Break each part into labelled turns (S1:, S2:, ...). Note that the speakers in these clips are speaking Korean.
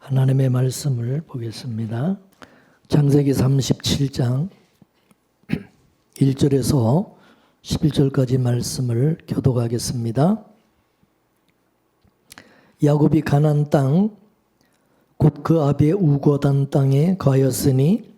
S1: 하나님의 말씀을 보겠습니다. 창세기 37장 1절에서 11절까지 말씀을 교독하겠습니다. 야곱이 가나안 땅 곧 그 아비의 우고단 땅에 거하였으니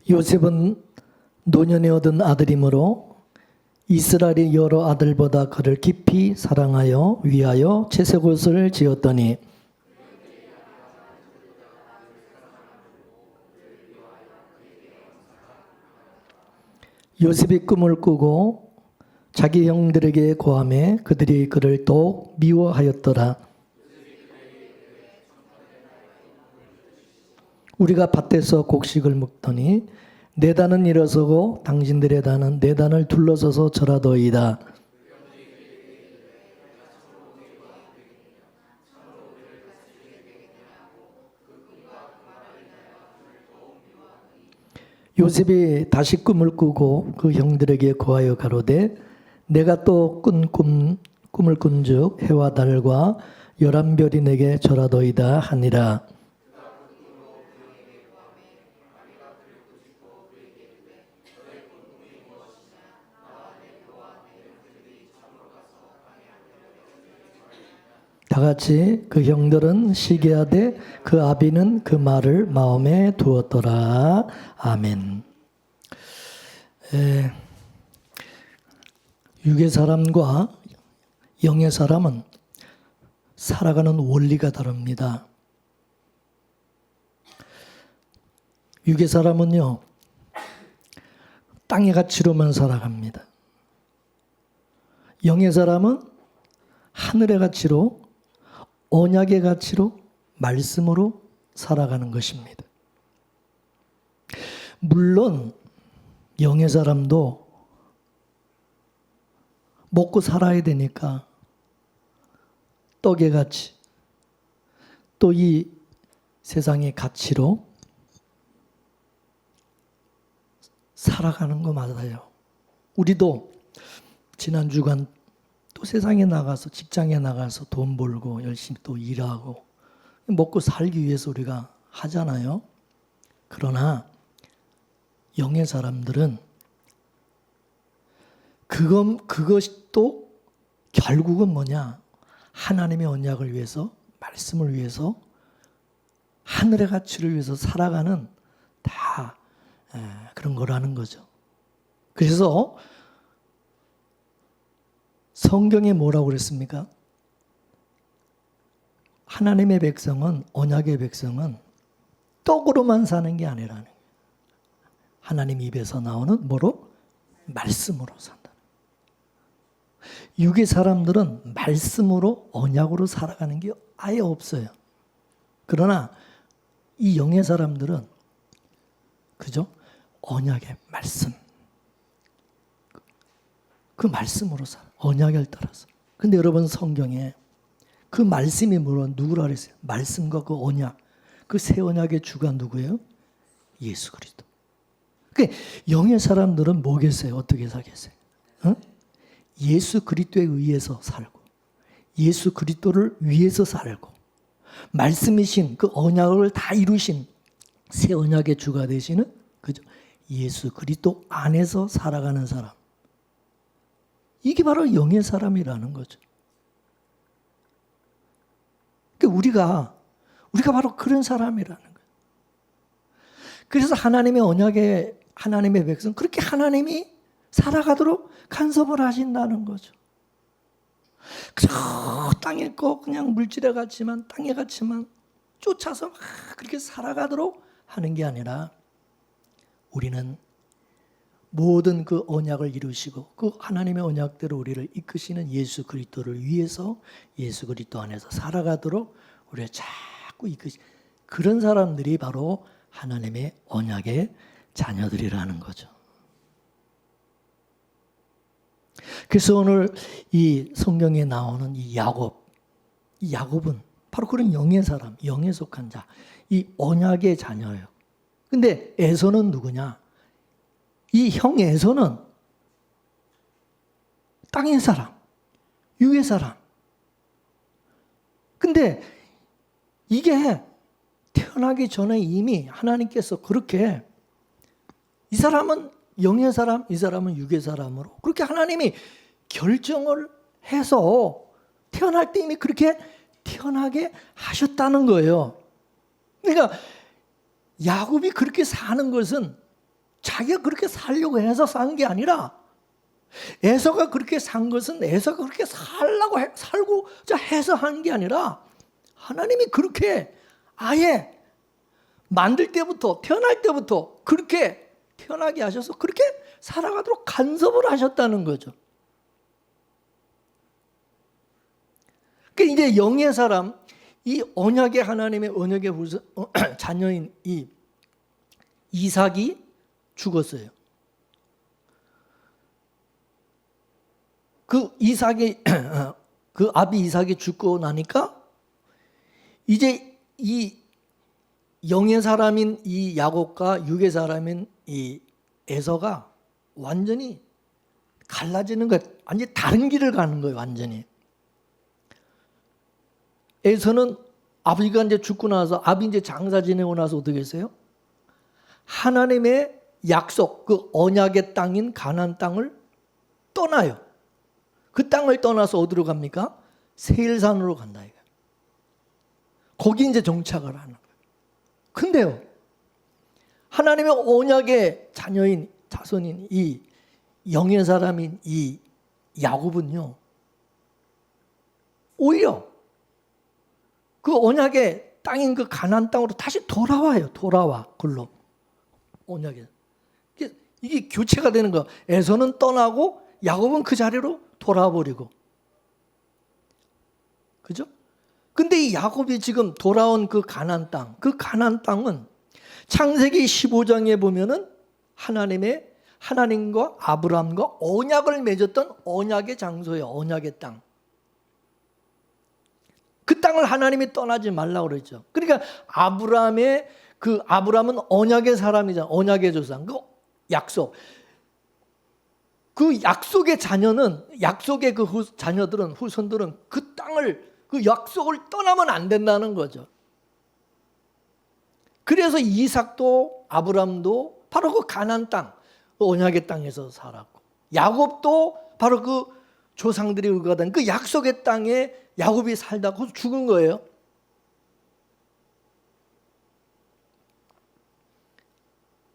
S1: 요셉은 노년에 얻은 아들이므로 이스라엘의 여러 아들보다 그를 깊이 사랑하여 위하여 채색옷을 지었더니 요셉이 꿈을 꾸고 자기 형들에게 고하매 그들이 그를 또 미워하였더라. 우리가 밭에서 곡식을 먹더니 내 단은 일어서고 당신들의 단은 내 단을 둘러서서 절하더이다. 요셉이 다시 꿈을 꾸고 그 형들에게 고하여 가로되 내가 또 꿈을 꾼즉 해와 달과 11별이 내게 절하더이다 하니라. 다같이 그 형들은 시기하되 그 아비는 그 말을 마음에 두었더라. 아멘. 육의 사람과 영의 사람은 살아가는 원리가 다릅니다. 육의 사람은요, 땅의 가치로만 살아갑니다. 영의 사람은 하늘의 가치로, 언약의 가치로, 말씀으로 살아가는 것입니다. 물론 영의 사람도 먹고 살아야 되니까 떡의 가치, 또 이 세상의 가치로 살아가는 거 맞아요. 우리도 지난 주간 또 세상에 나가서 직장에 나가서 돈 벌고 열심히 또 일하고 먹고 살기 위해서 우리가 하잖아요. 그러나 영의 사람들은 그것이 또 결국은 뭐냐? 하나님의 언약을 위해서, 말씀을 위해서, 하늘의 가치를 위해서 살아가는 다 그런 거라는 거죠. 그래서 성경에 뭐라고 그랬습니까? 하나님의 백성은, 언약의 백성은 떡으로만 사는 게 아니라는 거예요. 하나님 입에서 나오는 뭐로? 말씀으로 산다. 육의 사람들은 말씀으로, 언약으로 살아가는 게 아예 없어요. 그러나 이 영의 사람들은 그죠? 언약의 말씀. 그 말씀으로 살아. 언약을 따라서. 근데 여러분 성경에 그 말씀이 누구라 그랬어요? 말씀과 그 언약. 그 새 언약의 주가 누구예요? 예수 그리스도. 그러니까 영의 사람들은 뭐겠어요? 어떻게 살겠어요? 어? 예수 그리스도에 의해서 살고, 예수 그리스도를 위해서 살고, 말씀이신 그 언약을 다 이루신 새 언약의 주가 되시는 그죠? 예수 그리스도 안에서 살아가는 사람. 이게 바로 영의 사람이라는 거죠. 그러니까 우리가 바로 그런 사람이라는 거예요. 그래서 하나님의 언약의 하나님의 백성, 그렇게 하나님이 살아가도록 간섭을 하신다는 거죠. 그저 땅에 거 그냥 물질에 같지만, 땅에 같지만 쫓아서 그렇게 살아가도록 하는 게 아니라 우리는 모든 그 언약을 이루시고 그 하나님의 언약대로 우리를 이끄시는 예수 그리스도를 위해서 예수 그리스도 안에서 살아가도록 우리를 자꾸 그런 사람들이 바로 하나님의 언약의 자녀들이라는 거죠. 그래서 오늘 이 성경에 나오는 이 야곱은 바로 그런 영의 사람, 영에 속한 자, 이 언약의 자녀예요. 근데 에서는 누구냐? 이 형 에서는 땅의 사람, 유의 사람. 근데 이게 태어나기 전에 이미 하나님께서 그렇게 이 사람은 영의 사람, 이 사람은 육의 사람으로 그렇게 하나님이 결정을 해서 태어날 때 이미 그렇게 태어나게 하셨다는 거예요. 그러니까 야곱이 그렇게 사는 것은 자기가 그렇게 살려고 해서 산 게 아니라 에서가 그렇게 산 것은 에서가 그렇게 살고자 해서 한 게 아니라 하나님이 그렇게 아예 만들 때부터 태어날 때부터 그렇게 태어나게 하셔서 그렇게 살아가도록 간섭을 하셨다는 거죠. 그러니까 이제 영의 사람, 이 언약의 하나님의 언약의 자녀인 이 이삭이 죽었어요. 그 이삭이 그 아비 이삭이 죽고 나니까 이제 이 영의 사람인 이 야곱과 육의 사람인 이 에서가 완전히 갈라지는 거예요. 완전히 다른 길을 가는 거예요. 완전히. 에서는 아버지가 이제 죽고 나서 아비 이제 장사 지내고 나서 어떻게 했어요? 하나님의 약속, 그 언약의 땅인 가나안 땅을 떠나요. 그 땅을 떠나서 어디로 갑니까? 세일산으로 간다 이거. 거기 이제 정착을 하는 거예요. 근데요, 하나님의 언약의 자녀인 자손인 이 영의 사람인 이 야곱은요, 오히려 그 언약의 땅인 그 가나안 땅으로 다시 돌아와요. 돌아와 글로 언약에 이게 교체가 되는 거. 에서는 떠나고 야곱은 그 자리로 돌아와 버리고, 그죠? 근데 이 야곱이 지금 돌아온 그 가나안 땅, 그 가나안 땅은 창세기 15장에 보면은 하나님과 아브라함과 언약을 맺었던 언약의 장소예요. 언약의 땅. 그 땅을 하나님이 떠나지 말라고 그랬죠. 그러니까 아브라함은 언약의 사람이잖아. 언약의 조상. 그 약속. 그 약속의 약속의 그 후손들은 그 땅을, 그 약속을 떠나면 안 된다는 거죠. 그래서 이삭도 아브라함도 바로 그 가나안 땅, 그 언약의 땅에서 살았고, 야곱도 바로 그 조상들이 의거하던 그 약속의 땅에 야곱이 살다가 죽은 거예요.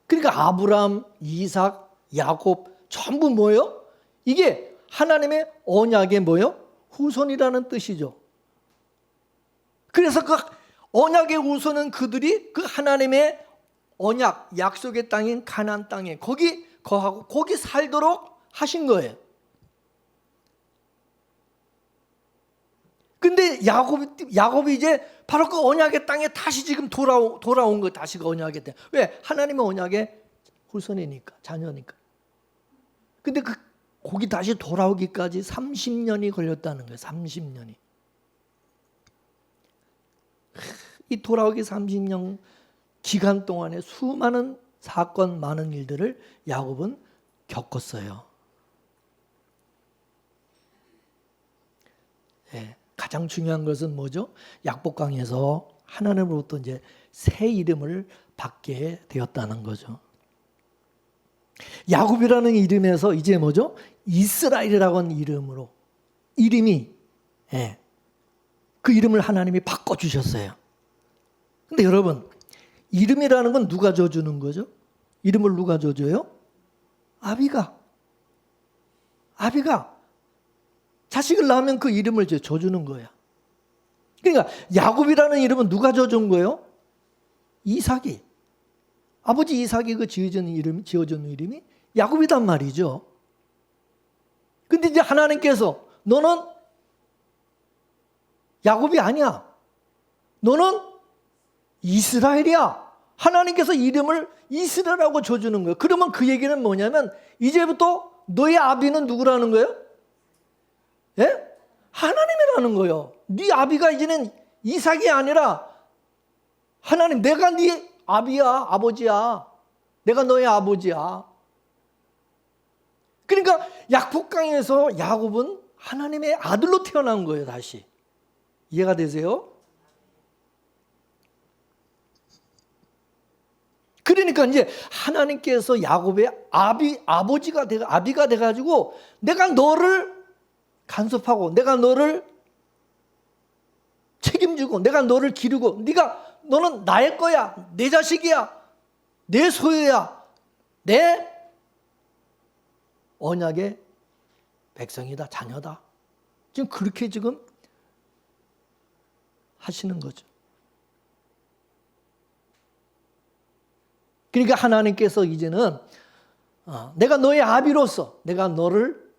S1: 그러니까 아브라함, 이삭, 야곱 전부 뭐예요? 이게 하나님의 언약의 뭐예요? 후손이라는 뜻이죠. 그래서 그 언약의 후손은 그들이 그 하나님의 언약, 약속의 땅인 가나안 땅에 거기 거하고 거기 살도록 하신 거예요. 근데 야곱이 이제 바로 그 언약의 땅에 다시 지금 돌아온 거예요. 다시 그 언약의 땅. 왜? 하나님의 언약의 후손이니까, 자녀니까. 근데 거기 다시 돌아오기까지 30년이 걸렸다는 거예요. 30년이. 이 돌아오기 30년 기간 동안에 수많은 사건, 많은 일들을 야곱은 겪었어요. 예, 가장 중요한 것은 뭐죠? 약복강에서 하나님으로부터 이제 새 이름을 받게 되었다는 거죠. 야곱이라는 이름에서 이제 뭐죠? 이스라엘이라고 하는 이름이 그 이름을 하나님이 바꿔주셨어요. 근데 여러분, 이름이라는 건 누가 줘주는 거죠? 이름을 누가 줘줘요? 아비가 자식을 낳으면 그 이름을 줘주는 거야. 그러니까 야곱이라는 이름은 누가 줘준 거예요? 이삭이. 아버지 이삭이 그 지어준 이름이 야곱이단 말이죠. 근데 이제 하나님께서 너는 야곱이 아니야. 너는 이스라엘이야. 하나님께서 이름을 이스라엘이라고 줘주는 거예요. 그러면 그 얘기는 뭐냐면 이제부터 너의 아비는 누구라는 거예요? 예? 하나님이라는 거예요. 네 아비가 이제는 이삭이 아니라 하나님, 내가 네 아버지야. 내가 너의 아버지야. 그러니까 약복강에서 야곱은 하나님의 아들로 태어난 거예요, 다시. 이해가 되세요? 그러니까 이제 하나님께서 야곱의 아비가 돼가지고 내가 너를 간섭하고 내가 너를 책임지고 내가 너를 기르고 너는 나의 거야. 내 자식이야. 내 소유야. 내 언약의 백성이다. 자녀다. 지금 그렇게 지금 하시는 거죠. 그러니까 하나님께서 이제는 내가 너의 아비로서 내가 너를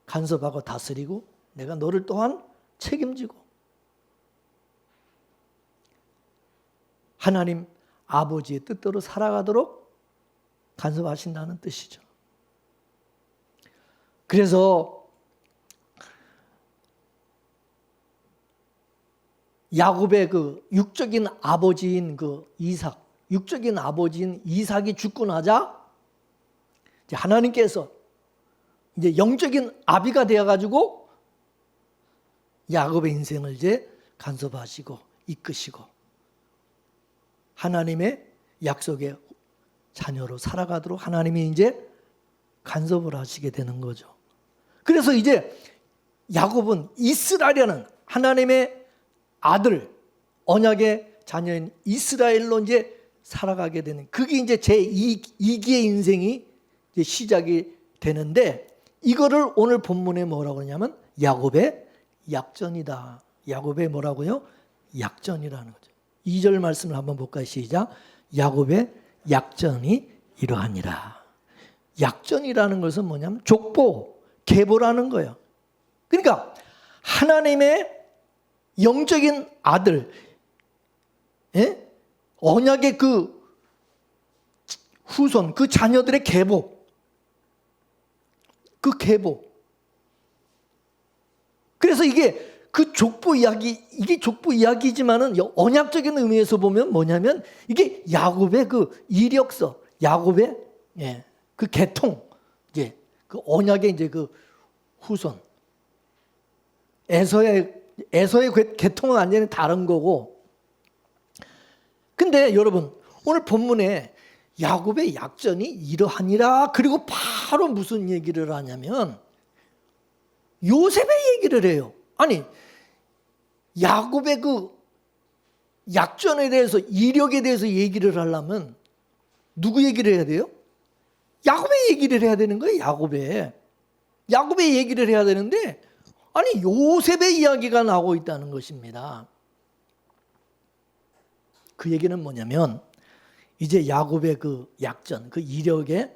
S1: 간섭하고 다스리고 내가 너를 또한 책임지고 하나님 아버지의 뜻대로 살아가도록 간섭하신다는 뜻이죠. 그래서 야곱의 그 육적인 아버지인 육적인 아버지인 이삭이 죽고 나자 이제 하나님께서 이제 영적인 아비가 되어가지고 야곱의 인생을 이제 간섭하시고 이끄시고 하나님의 약속의 자녀로 살아가도록 하나님이 이제 간섭을 하시게 되는 거죠. 그래서 이제 야곱은 이스라엘이라는 하나님의 아들, 언약의 자녀인 이스라엘로 이제 살아가게 되는, 그게 이제 제2기의 인생이 이제 시작이 되는데, 이거를 오늘 본문에 뭐라고 하냐면 야곱의 약전이다. 야곱의 뭐라고요? 약전이라는 거죠. 2절 말씀을 한번 볼까요? 시작. 야곱의 약전이 이러하니라. 약전이라는 것은 뭐냐면 족보, 계보라는 거예요. 그러니까 하나님의 영적인 아들, 언약의 그 후손, 그 자녀들의 계보, 그 계보. 그래서 이게 그 족보 이야기, 이게 족보 이야기지만은 언약적인 의미에서 보면 뭐냐면 이게 야곱의 그 이력서, 야곱의 그 계통, 이제 그 언약의 이제 그 후손. 에서의 계통은 완전히 다른 거고. 근데 여러분, 오늘 본문에 야곱의 약전이 이러하니라. 그리고 바로 무슨 얘기를 하냐면 요셉의 얘기를 해요. 아니, 야곱의 그 약전에 대해서, 이력에 대해서 얘기를 하려면 누구 얘기를 해야 돼요? 야곱의 얘기를 해야 되는 거예요. 야곱의 얘기를 해야 되는데, 아니, 요셉의 이야기가 나오고 있다는 것입니다. 그 얘기는 뭐냐면 이제 야곱의 그 약전, 그 이력에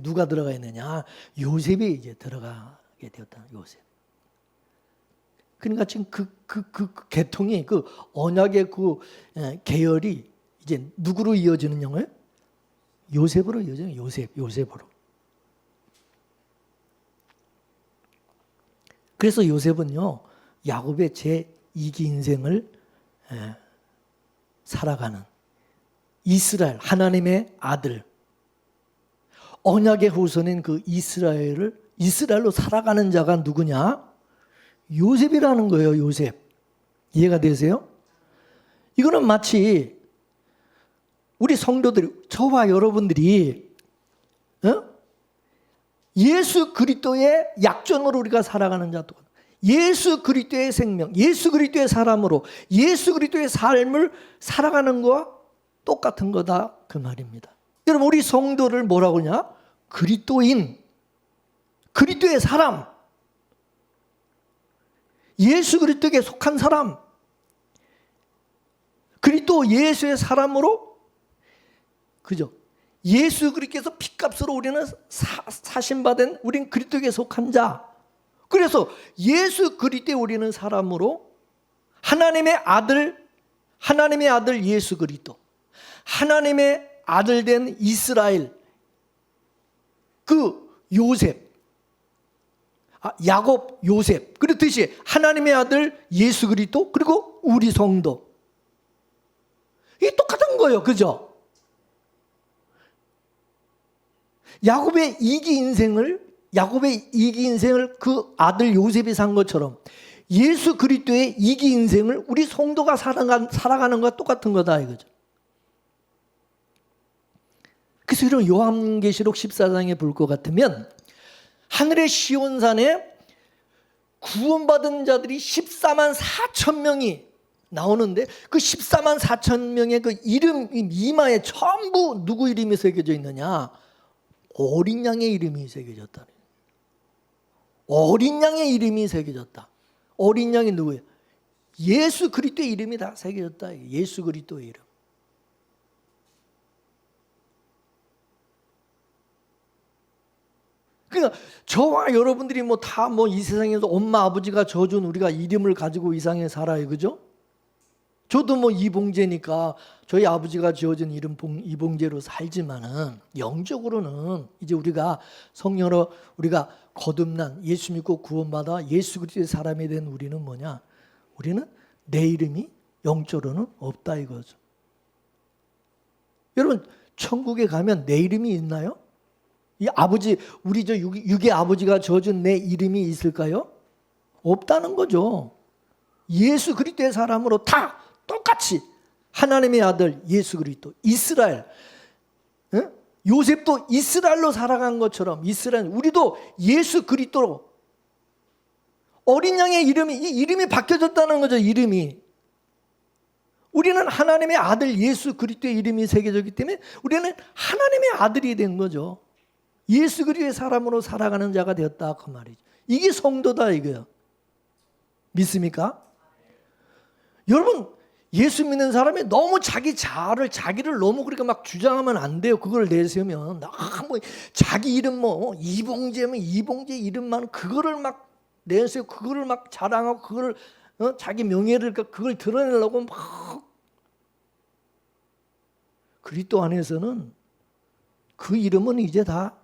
S1: 누가 들어가 있느냐? 요셉이 이제 들어가게 되었다. 요셉. 그러니까 지금 그 계통이, 그 언약의 그 계열이 이제 누구로 이어지는 영어예요? 요셉으로 이어져요. 요셉으로. 그래서 요셉은요, 야곱의 제2기 인생을 살아가는 이스라엘, 하나님의 아들, 언약의 후손인 그 이스라엘로 살아가는 자가 누구냐? 요셉이라는 거예요. 요셉. 이해가 되세요? 이거는 마치 우리 성도들이, 저와 여러분들이 예수 그리스도의 약전으로 우리가 살아가는 자도, 예수 그리스도의 생명, 예수 그리스도의 사람으로 예수 그리스도의 삶을 살아가는 거와 똑같은 거다, 그 말입니다. 여러분, 우리 성도를 뭐라고 하냐? 그리스도인, 그리스도의 사람, 예수 그리스도에게 속한 사람, 그리스도 예수의 사람으로, 그죠? 예수 그리스도께서 피값으로 우리는 사신받은, 우린 그리스도에게 속한 자. 그래서 예수 그리스도에 우리는 사람으로 하나님의 아들 예수 그리스도, 하나님의 아들 된 이스라엘, 그 요셉, 야곱, 요셉, 그렇듯이 하나님의 아들 예수 그리스도, 그리고 우리 성도. 이게 똑같은 거예요. 그죠? 야곱의 이기 인생을 그 아들 요셉이 산 것처럼 예수 그리스도의 이기 인생을 우리 성도가 살아가는 것과 똑같은 거다 이거죠. 그래서 이런 요한계시록 14장에 볼 것 같으면 하늘의 시온산에 구원받은 자들이 14만 4천 명이 나오는데 그 14만 4천 명의 그 이름 이마에 전부 누구 이름이 새겨져 있느냐? 어린 양의 이름이 새겨졌다. 어린 양의 이름이 새겨졌다. 어린 양이 누구예요? 예수 그리스도의 이름이 다 새겨졌다. 예수 그리스도의 이름. 그러니까 저와 여러분들이 뭐 다 뭐 이 세상에서 엄마 아버지가 져준 우리가 이름을 가지고 이 세상에 살아요. 그죠? 저도 뭐 이봉재니까 저희 아버지가 지어준 이름 이봉재로 살지만은 영적으로는 이제 우리가 성령으로 우리가 거듭난 예수 믿고 구원받아 예수 그리스도의 사람이 된 우리는 뭐냐? 우리는 내 이름이 영적으로는 없다 이거죠. 여러분 천국에 가면 내 이름이 있나요? 이 아버지 우리 저 육의 아버지가 지어준 내 이름이 있을까요? 없다는 거죠. 예수 그리스도의 사람으로 다 똑같이 하나님의 아들 예수 그리스도 이스라엘 요셉도 이스라엘로 살아간 것처럼 이스라엘 우리도 예수 그리스도로 어린 양의 이름이 이 이름이 바뀌어졌다는 거죠. 이름이 우리는 하나님의 아들 예수 그리스도의 이름이 새겨졌기 때문에 우리는 하나님의 아들이 된 거죠. 예수 그리스도의 사람으로 살아가는 자가 되었다 그 말이죠. 이게 성도다 이거예요. 믿습니까? 여러분 예수 믿는 사람이 너무 자기를 너무 그렇게 막 주장하면 안 돼요. 그걸 내세우면 뭐 자기 이름 뭐 이봉재면 이봉재 이름만 그거를 막 내세우고 그거를 막 자랑하고 그걸 자기 명예를 그걸 드러내려고 막 그리스도 안에서는 그 이름은 이제 다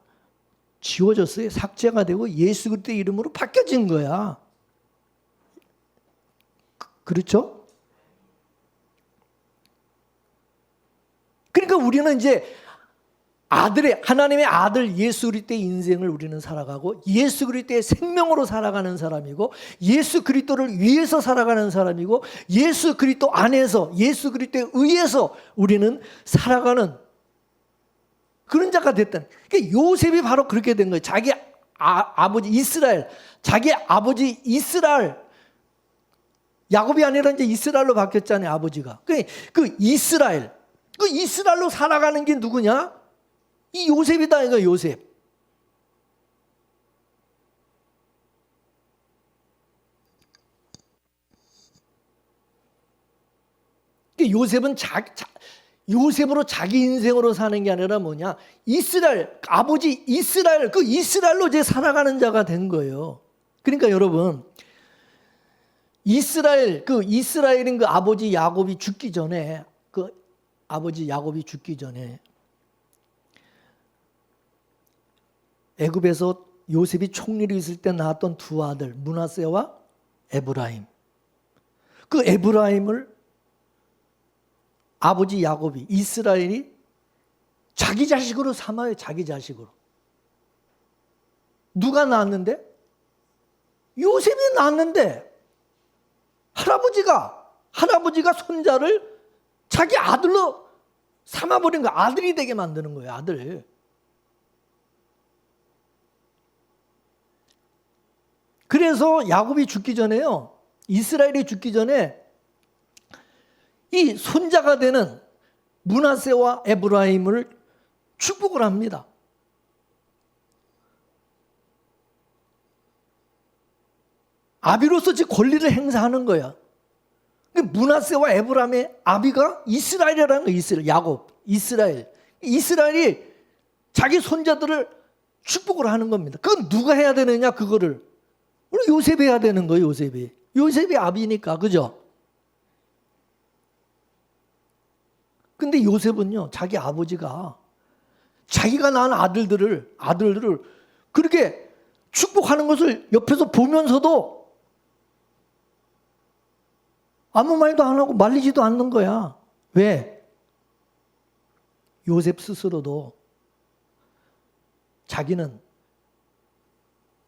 S1: 지워졌어요. 삭제가 되고 예수 그리스도의 이름으로 바뀌어진 거야. 그렇죠? 그러니까 우리는 이제 하나님의 아들 예수 그리스도의 인생을 우리는 살아가고 예수 그리스도의 생명으로 살아가는 사람이고 예수 그리스도를 위해서 살아가는 사람이고 예수 그리스도 안에서 예수 그리스도에 의해서 우리는 살아가는 그런 자가 됐다는. 그러니까 요셉이 바로 그렇게 된 거예요. 자기 아버지 이스라엘, 자기 아버지 이스라엘, 야곱이 아니라 이제 이스라엘로 바뀌었잖아요. 아버지가. 그 이스라엘로 살아가는 게 누구냐? 이 요셉이다 이거 요셉. 요셉은 요셉으로 자기 인생으로 사는 게 아니라 뭐냐? 이스라엘, 아버지 이스라엘, 그 이스라엘로 이제 살아가는 자가 된 거예요. 그러니까 여러분, 이스라엘인 그 아버지 야곱이 죽기 전에, 애굽에서 요셉이 총리로 있을 때 낳았던 두 아들, 므낫세와 에브라임. 그 에브라임을 아버지 야곱이 이스라엘이 자기 자식으로 삼아요. 자기 자식으로. 누가 낳았는데? 요셉이 낳았는데 할아버지가 손자를 자기 아들로 삼아버린 거야. 아들이 되게 만드는 거예요. 아들. 그래서 야곱이 죽기 전에요. 이스라엘이 죽기 전에 이 손자가 되는 므낫세와 에브라임을 축복을 합니다. 아비로서 지 권리를 행사하는 거야. 므낫세와 에브라임의 아비가 이스라엘이라는 거야. 야곱, 이스라엘이 자기 손자들을 축복을 하는 겁니다. 그건 누가 해야 되느냐? 그거를 우리 요셉이 해야 되는 거예요. 요셉이 아비니까. 그죠? 근데 요셉은요, 자기 아버지가 자기가 낳은 아들들을 그렇게 축복하는 것을 옆에서 보면서도 아무 말도 안 하고 말리지도 않는 거야. 왜? 요셉 스스로도 자기는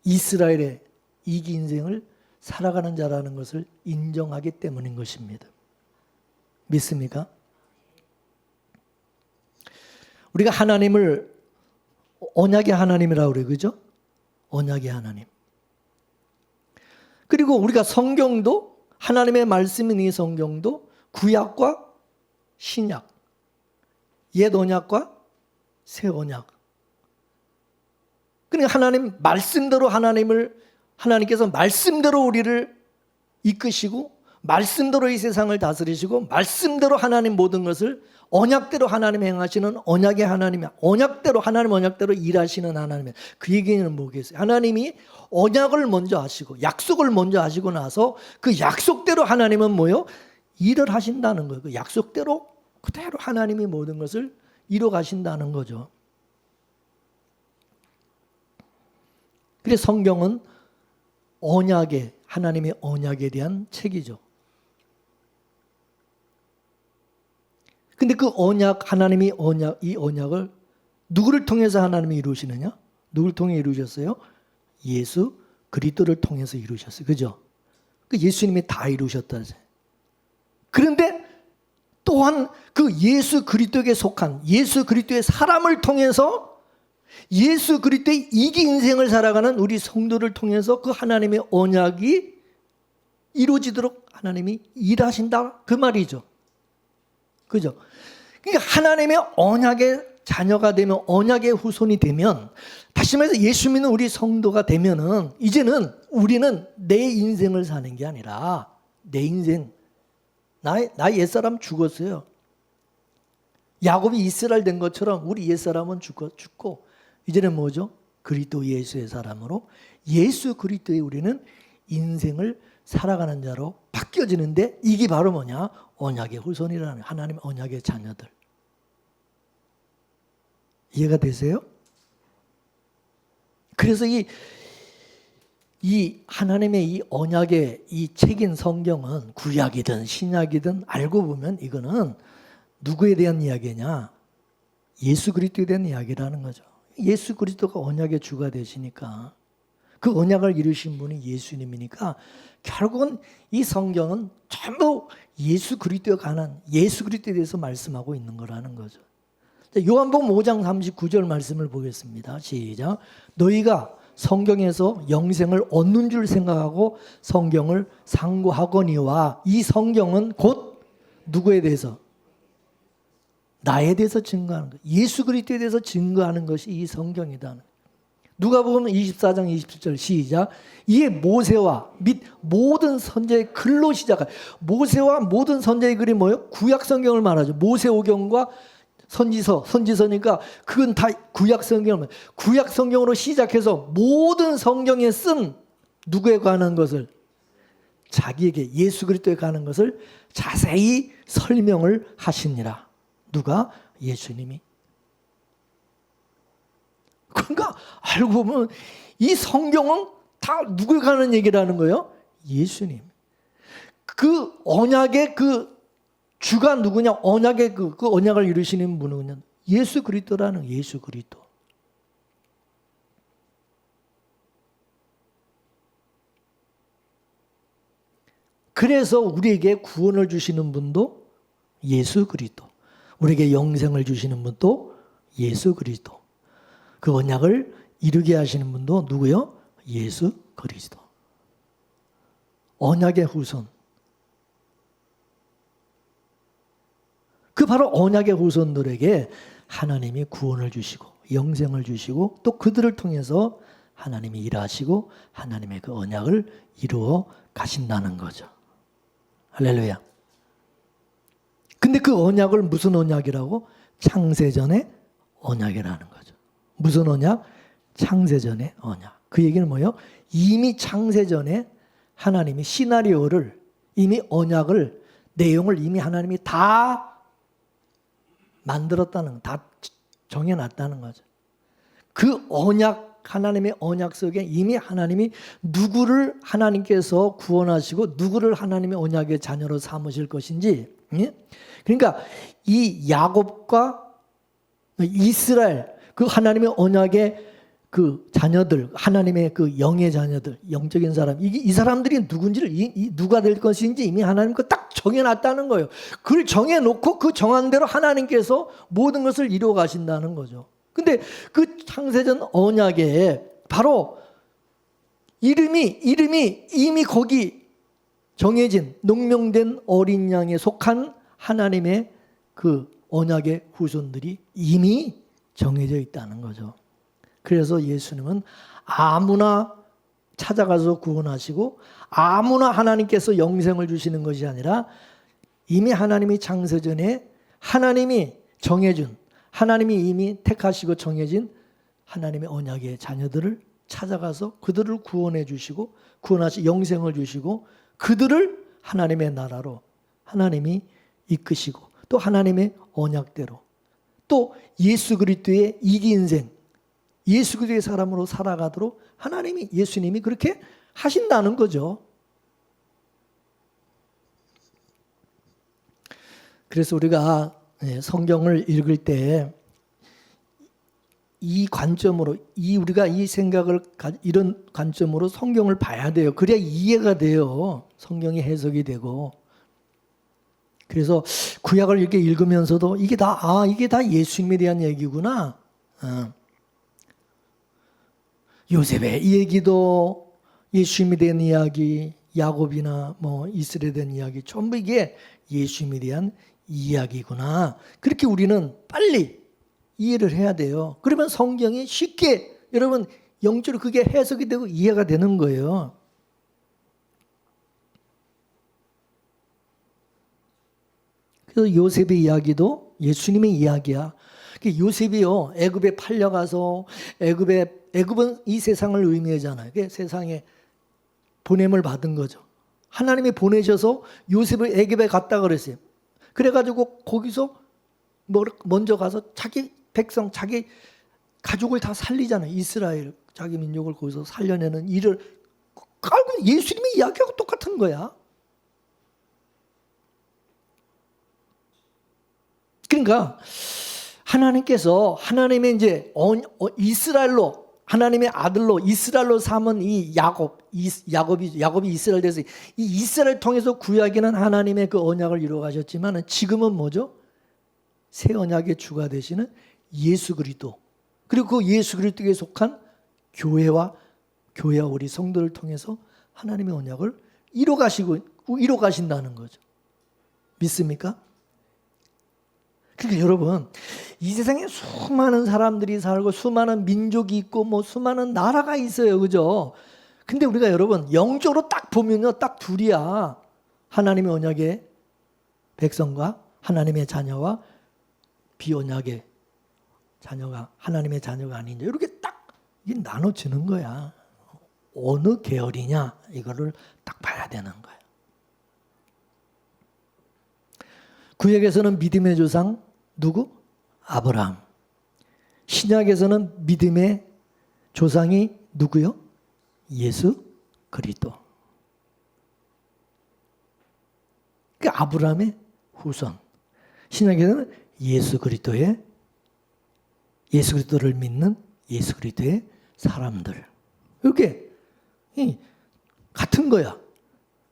S1: 이스라엘의 이기 인생을 살아가는 자라는 것을 인정하기 때문인 것입니다. 믿습니까? 우리가 하나님을 언약의 하나님이라고 그래요. 그죠? 언약의 하나님. 그리고 우리가 성경도 하나님의 말씀인 이 성경도 구약과 신약, 옛 언약과 새 언약. 그러니까 하나님 말씀대로 하나님께서 말씀대로 우리를 이끄시고 말씀대로 이 세상을 다스리시고 말씀대로 하나님 모든 것을 언약대로 하나님 행하시는 언약의 하나님이 언약대로 하나님 언약대로 일하시는 하나님. 그 얘기는 뭐겠어요? 하나님이 언약을 먼저 하시고 약속을 먼저 하시고 나서 그 약속대로 하나님은 뭐요? 일을 하신다는 거예요. 그 약속대로 그대로 하나님이 모든 것을 이뤄 가신다는 거죠. 그래서 성경은 언약의 하나님의 언약에 대한 책이죠. 근데 그 언약, 하나님이 이 언약을 누구를 통해서 하나님이 이루시느냐? 누구를 통해 이루셨어요? 예수 그리스도를 통해서 이루셨어요. 그죠? 그 예수님이 다 이루셨다죠. 그런데 또한 그 예수 그리스도에게 속한 예수 그리스도의 사람을 통해서 예수 그리스도의 이기 인생을 살아가는 우리 성도를 통해서 그 하나님의 언약이 이루어지도록 하나님이 일하신다. 그 말이죠. 그죠? 그러니까 하나님의 언약의 자녀가 되면 언약의 후손이 되면 다시 말해서 예수 믿는 우리 성도가 되면은 이제는 우리는 내 인생을 사는 게 아니라 내 인생 나 옛사람 죽었어요. 야곱이 이스라엘 된 것처럼 우리 옛사람은 죽고 이제는 뭐죠? 그리스도 예수의 사람으로 예수 그리스도의 우리는 인생을 살아가는 자로 바뀌어지는데 이게 바로 뭐냐? 언약의 후손이라는 하나님 언약의 자녀들. 이해가 되세요? 그래서 이 하나님의 이 언약의 이 책인 성경은 구약이든 신약이든 알고 보면 이거는 누구에 대한 이야기냐? 예수 그리스도에 대한 이야기라는 거죠. 예수 그리스도가 언약의 주가 되시니까 그 언약을 이루신 분이 예수님이니까 결국은 이 성경은 전부 예수 그리스도에 관한 예수 그리스도에 대해서 말씀하고 있는 거라는 거죠. 요한복음 5장 39절 말씀을 보겠습니다. 시작. 너희가 성경에서 영생을 얻는 줄 생각하고 성경을 상고하거니와 이 성경은 곧 누구에 대해서? 나에 대해서 증거하는 것. 예수 그리스도에 대해서 증거하는 것이 이 성경이다. 누가복음 24장 27절 시작. 이에 모세와 및 모든 선지자의 글로 시작한 모세와 모든 선지자의 글이 뭐예요? 구약 성경을 말하죠. 모세오경과 선지서니까 그건 다 구약 성경을 구약 성경으로 시작해서 모든 성경에 쓴 누구에 관한 것을 자기에게 예수 그리스도에 관한 것을 자세히 설명을 하시니라. 누가? 예수님이. 그러니까 알고 보면 이 성경은 다 누구에 관한 얘기라는 거예요? 예수님. 그 언약의 그 주가 누구냐? 언약의 그 언약을 이루시는 분은 누구냐? 예수 그리스도라는 예수 그리스도. 그래서 우리에게 구원을 주시는 분도 예수 그리스도. 우리에게 영생을 주시는 분도 예수 그리스도. 그 언약을 이루게 하시는 분도 누구요? 예수 그리스도. 언약의 후손. 그 바로 언약의 후손들에게 하나님이 구원을 주시고 영생을 주시고 또 그들을 통해서 하나님이 일하시고 하나님의 그 언약을 이루어 가신다는 거죠. 할렐루야. 근데 그 언약을 무슨 언약이라고? 창세전의 언약이라는 거죠. 무슨 언약? 창세전의 언약. 그 얘기는 뭐예요? 이미 창세전에 하나님이 시나리오를 이미 언약을 내용을 이미 하나님이 다 만들었다는 거, 다 정해놨다는 거죠. 그 언약 하나님의 언약 속에 이미 하나님이 누구를 하나님께서 구원하시고 누구를 하나님의 언약의 자녀로 삼으실 것인지. 그러니까 이 야곱과 이스라엘 그 하나님의 언약의 그 자녀들, 하나님의 그 영의 자녀들, 영적인 사람, 이 사람들이 누군지를 누가 될 것인지 이미 하나님께 딱 정해놨다는 거예요. 그걸 정해놓고 그 정한 대로 하나님께서 모든 것을 이루어 가신다는 거죠. 근데 그 창세전 언약에 바로 이름이 이미 거기 정해진 농명된 어린 양에 속한 하나님의 그 언약의 후손들이 이미 정해져 있다는 거죠. 그래서 예수님은 아무나 찾아가서 구원하시고 아무나 하나님께서 영생을 주시는 것이 아니라 이미 하나님이 창세전에 하나님이 정해준, 하나님이 이미 택하시고 정해진 하나님의 언약의 자녀들을 찾아가서 그들을 구원해 주시고 구원하시 영생을 주시고 그들을 하나님의 나라로 하나님이 이끄시고 또 하나님의 언약대로 또 예수 그리스도의 이기 인생, 예수 그리스도의 사람으로 살아가도록 하나님이 예수님이 그렇게 하신다는 거죠. 그래서 우리가 성경을 읽을 때 이 관점으로 우리가 이 생각을 이런 관점으로 성경을 봐야 돼요. 그래야 이해가 돼요. 성경이 해석이 되고. 그래서 구약을 이렇게 읽으면서도 이게 다 예수님에 대한 얘기구나. 요셉의 이 얘기도 예수님에 대한 이야기, 야곱이나 뭐 이스라엘에 대한 이야기, 전부 이게 예수님에 대한 이야기구나. 그렇게 우리는 빨리 이해를 해야 돼요. 그러면 성경이 쉽게 여러분 영적으로 그게 해석이 되고 이해가 되는 거예요. 그래서 요셉의 이야기도 예수님의 이야기야. 요셉이요 애굽에 팔려가서 애굽은 이 세상을 의미하잖아요. 세상에 보냄을 받은 거죠. 하나님이 보내셔서 요셉을 애굽에 갔다 그랬어요. 그래가지고 거기서 먼저 가서 자기 백성, 자기 가족을 다 살리잖아요. 이스라엘, 자기 민족을 거기서 살려내는 일을 깔고 예수님의 이야기하고 똑같은 거야. 그러니까 하나님께서 하나님의 이제 이스라엘로 하나님의 아들로 이스라엘로 삼은 이 야곱이 이스라엘 돼서 이 이스라엘 통해서 구약에는 하나님의 그 언약을 이루어 가셨지만 지금은 뭐죠? 새 언약의 주가 되시는 예수 그리스도 그리고 그 예수 그리스도에 속한 교회와 우리 성도를 통해서 하나님의 언약을 이루어 가신다는 거죠. 믿습니까? 그러니까 여러분 이 세상에 수많은 사람들이 살고 수많은 민족이 있고 뭐 수많은 나라가 있어요. 그죠? 근데 우리가 여러분 영적으로 딱 보면요. 딱 둘이야. 하나님의 언약의 백성과 하나님의 자녀와 비언약의 자녀가 하나님의 자녀가 아닌지 이렇게 딱 이게 나눠지는 거야. 어느 계열이냐 이거를 딱 봐야 되는 거야. 구약에서는 믿음의 조상 누구? 아브라함. 신약에서는 믿음의 조상이 누구요? 예수 그리스도. 그 아브라함의 후손. 신약에서는 예수 그리스도를 믿는 예수 그리스도의 사람들. 이렇게 같은 거야.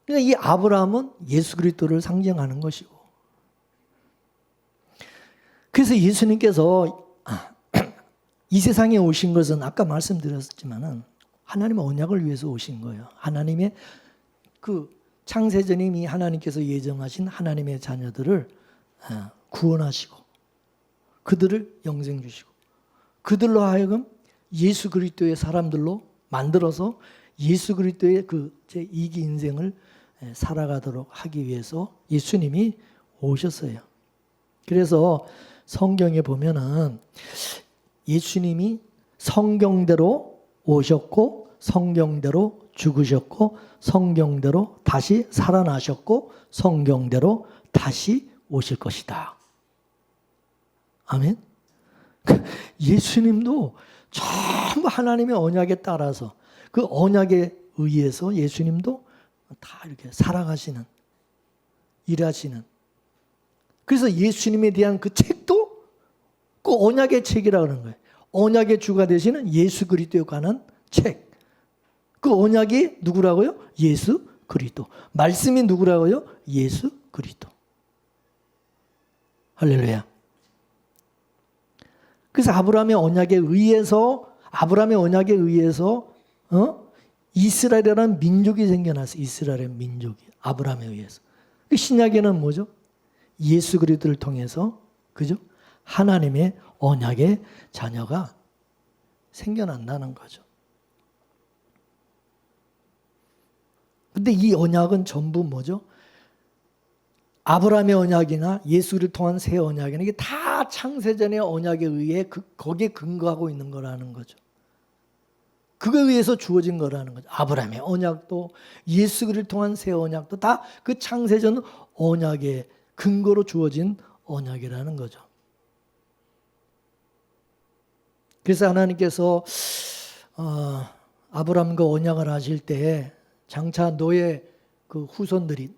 S1: 그러니까 이 아브라함은 예수 그리스도를 상징하는 것이고. 그래서 예수님께서 이 세상에 오신 것은 아까 말씀드렸지만은 하나님의 언약을 위해서 오신 거예요. 하나님의 그 창세전에 이미 하나님께서 예정하신 하나님의 자녀들을 구원하시고 그들을 영생 주시고 그들로 하여금 예수 그리스도의 사람들로 만들어서 예수 그리스도의 그 제 이기 인생을 살아가도록 하기 위해서 예수님이 오셨어요. 그래서 성경에 보면은 예수님이 성경대로 오셨고 성경대로 죽으셨고 성경대로 다시 살아나셨고 성경대로 다시 오실 것이다. 아멘. 예수님도 전부 하나님의 언약에 따라서 그 언약에 의해서 예수님도 다 이렇게 살아가시는, 일하시는. 그래서 예수님에 대한 그 책도 그 언약의 책이라고 하는 거예요. 언약의 주가 되시는 예수 그리스도에 관한 책. 그 언약이 누구라고요? 예수 그리스도. 말씀이 누구라고요? 예수 그리스도. 할렐루야. 그래서 아브라함의 언약에 의해서 이스라엘이라는 민족이 생겨났어요. 이스라엘의 민족이 아브라함에 의해서. 그 신약에는 뭐죠? 예수 그리스도를 통해서, 그죠? 하나님의 언약의 자녀가 생겨난다는 거죠. 근데 이 언약은 전부 뭐죠? 아브라함의 언약이나 예수를 통한 새 언약이나 이게 다 창세전의 언약에 의해 거기에 근거하고 있는 거라는 거죠. 그거에 의해서 주어진 거라는 거죠. 아브라함의 언약도 예수를 통한 새 언약도 다 그 창세전 언약의 근거로 주어진 언약이라는 거죠. 그래서 하나님께서 아브라함과 언약을 하실 때 장차 너의 그 후손들이,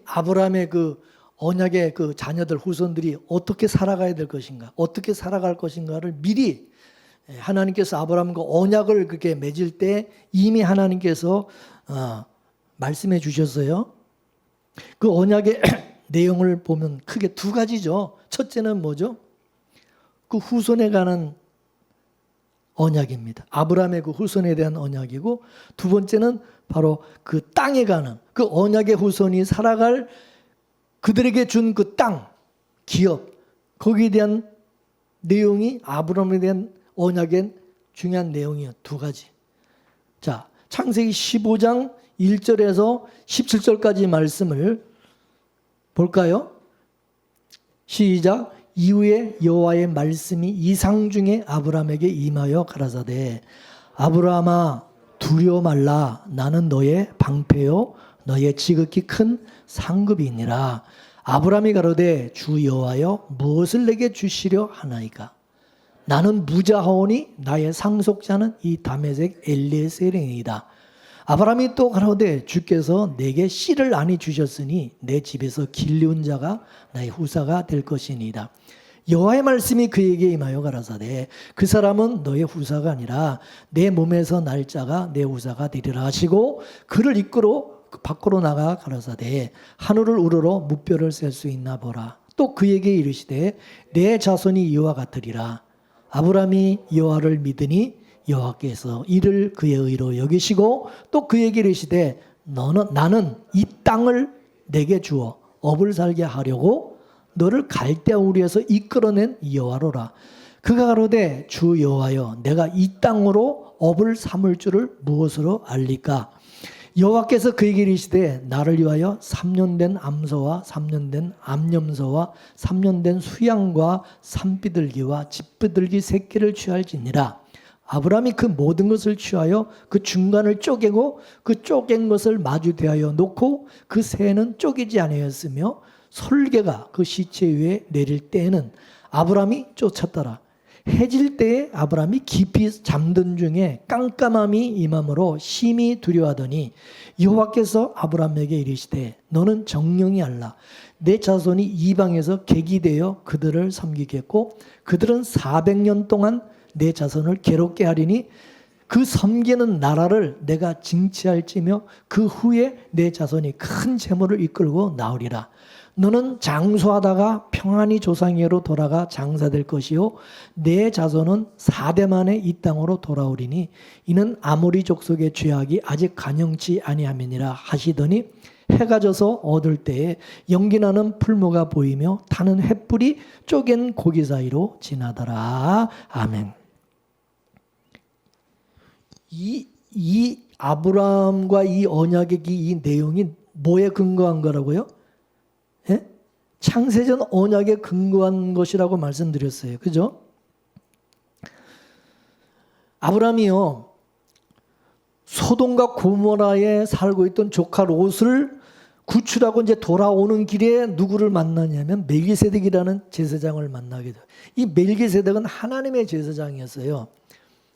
S1: 아브라함의 그 언약의 그 자녀들 후손들이 어떻게 살아가야 될 것인가, 어떻게 살아갈 것인가를 미리 하나님께서 아브라함과 언약을 그렇게 맺을 때 이미 하나님께서 말씀해 주셨어요. 그 언약의 내용을 보면 크게 두 가지죠. 첫째는 뭐죠? 그 후손에 관한 언약입니다. 아브라함의 그 후손에 대한 언약이고, 두 번째는 바로 그 땅에 관한, 그 언약의 후손이 살아갈 그들에게 준 그 땅, 기업, 거기에 대한 내용이 아브라함에 대한 언약의 중요한 내용이요. 두 가지. 자, 창세기 15장 1절에서 17절까지 말씀을 볼까요? 시작. 이후에 여호와의 말씀이 이상 중에 아브라함에게 임하여 가라사대, 아브라함아 두려워 말라. 나는 너의 방패요 너의 지극히 큰 상급이니라. 아브라함이 가로되 주 여호와여 무엇을 내게 주시려 하나이까? 나는 무자하오니 나의 상속자는 이 다메섹 엘리에셀이니이다. 아브라함이 또 가로되 주께서 내게 씨를 아니 주셨으니 내 집에서 길리운 자가 나의 후사가 될 것이니이다. 여호와의 말씀이 그에게 임하여 가라사대 그 사람은 너의 후사가 아니라 내 몸에서 날 자가 내 후사가 되리라 하시고, 그를 이끌어 밖으로 나가 가라사대 하늘을 우러러 무뼈를 셀 수 있나 보라. 또 그에게 이르시되 내 자손이 이와 같으리라. 아브라함이 여호와를 믿으니 여호와께서 이를 그의 의로 여기시고, 또 그에게 이르시되 나는 이 땅을 내게 주어 업을 살게 하려고 너를 갈대아 우리에서 이끌어낸 여호와로라. 그가 가로되 주 여호와여 내가 이 땅으로 업을 삼을 줄을 무엇으로 알리까? 여호와께서 그에게 이르시되 나를 위하여 3년 된 암소와 3년 된 암염소와 3년 된 수양과 산비둘기와 집비둘기 새끼를 취할지니라. 아브라함이 그 모든 것을 취하여 그 중간을 쪼개고 그 쪼갠 것을 마주 대하여 놓고 그 새는 쪼개지 아니하였으며 솔개가 그 시체 위에 내릴 때에는 아브라함이 쫓았더라. 해질 때에 아브라함이 깊이 잠든 중에 깜깜함이 임함으로 심히 두려워하더니 여호와께서 아브라함에게 이르시되 너는 정령이 알라. 내 자손이 이방에서 객이 되어 그들을 섬기겠고 그들은 400년 동안 내 자손을 괴롭게 하리니 그 섬기는 나라를 내가 징치할지며 그 후에 내 자손이 큰 재물을 이끌고 나오리라. 너는 장수하다가 평안히 조상에게로 돌아가 장사될 것이요 내 자손은 4대 만에 이 땅으로 돌아오리니 이는 아모리 족속의 죄악이 아직 간영치 아니함이니라 하시더니 해가 져서 어두울 때에 연기나는 풀무가 보이며 타는 횃불이 쪼갠 고기 사이로 지나더라. 아멘. 이 아브라함과 이 언약의 이 내용이 뭐에 근거한 거라고요? 예? 창세전 언약에 근거한 것이라고 말씀드렸어요. 그죠? 아브라함이요, 소돔과 고모라에 살고 있던 조카 롯을 구출하고 이제 돌아오는 길에 누구를 만나냐면 멜기세덱이라는 제사장을 만나게 돼요. 이 멜기세덱은 하나님의 제사장이었어요.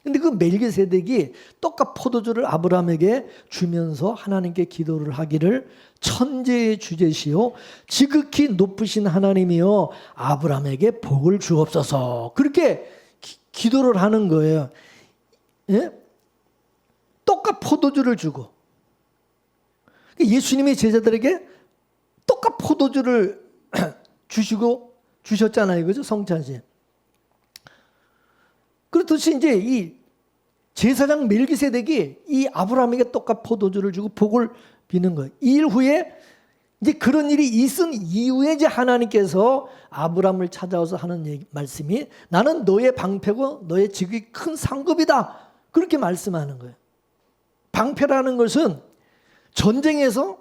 S1: 근데 그 멜기세덱이 떡과 포도주를 아브라함에게 주면서 하나님께 기도를 하기를 천지의 주제시요 지극히 높으신 하나님이여 아브라함에게 복을 주옵소서. 그렇게 기도를 하는 거예요. 예? 떡과 포도주를 주고 예수님이 제자들에게 떡과 포도주를 주셨잖아요. 그죠? 성찬식. 그렇듯이 이제 이 제사장 멜기세덱이 이 아브라함에게 떡과 포도주를 주고 복을 비는 거예요. 이 일 후에 이제 그런 일이 있은 이후에 이제 하나님께서 아브라함을 찾아와서 하는 말씀이 나는 너의 방패고 너의 지극히 큰 상급이다. 그렇게 말씀하는 거예요. 방패라는 것은 전쟁에서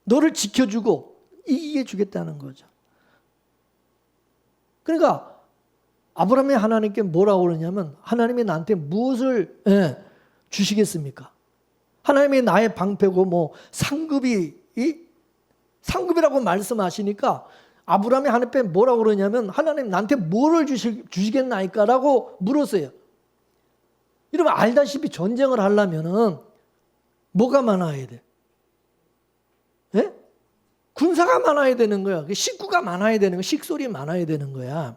S1: 너를 지켜주고 이기게 주겠다는 거죠. 그러니까 아브라함이 하나님께 뭐라고 그러냐면 하나님이 나한테 무엇을 주시겠습니까? 하나님이 나의 방패고 뭐 상급이라고 말씀하시니까 아브라함이 하나님께 뭐라고 그러냐면 하나님 나한테 뭐를 주시겠나이까라고 물었어요. 여러분 알다시피 전쟁을 하려면은 뭐가 많아야 돼? 예? 군사가 많아야 되는 거야. 식구가 많아야 되는 거야. 식솔이 많아야 되는 거야.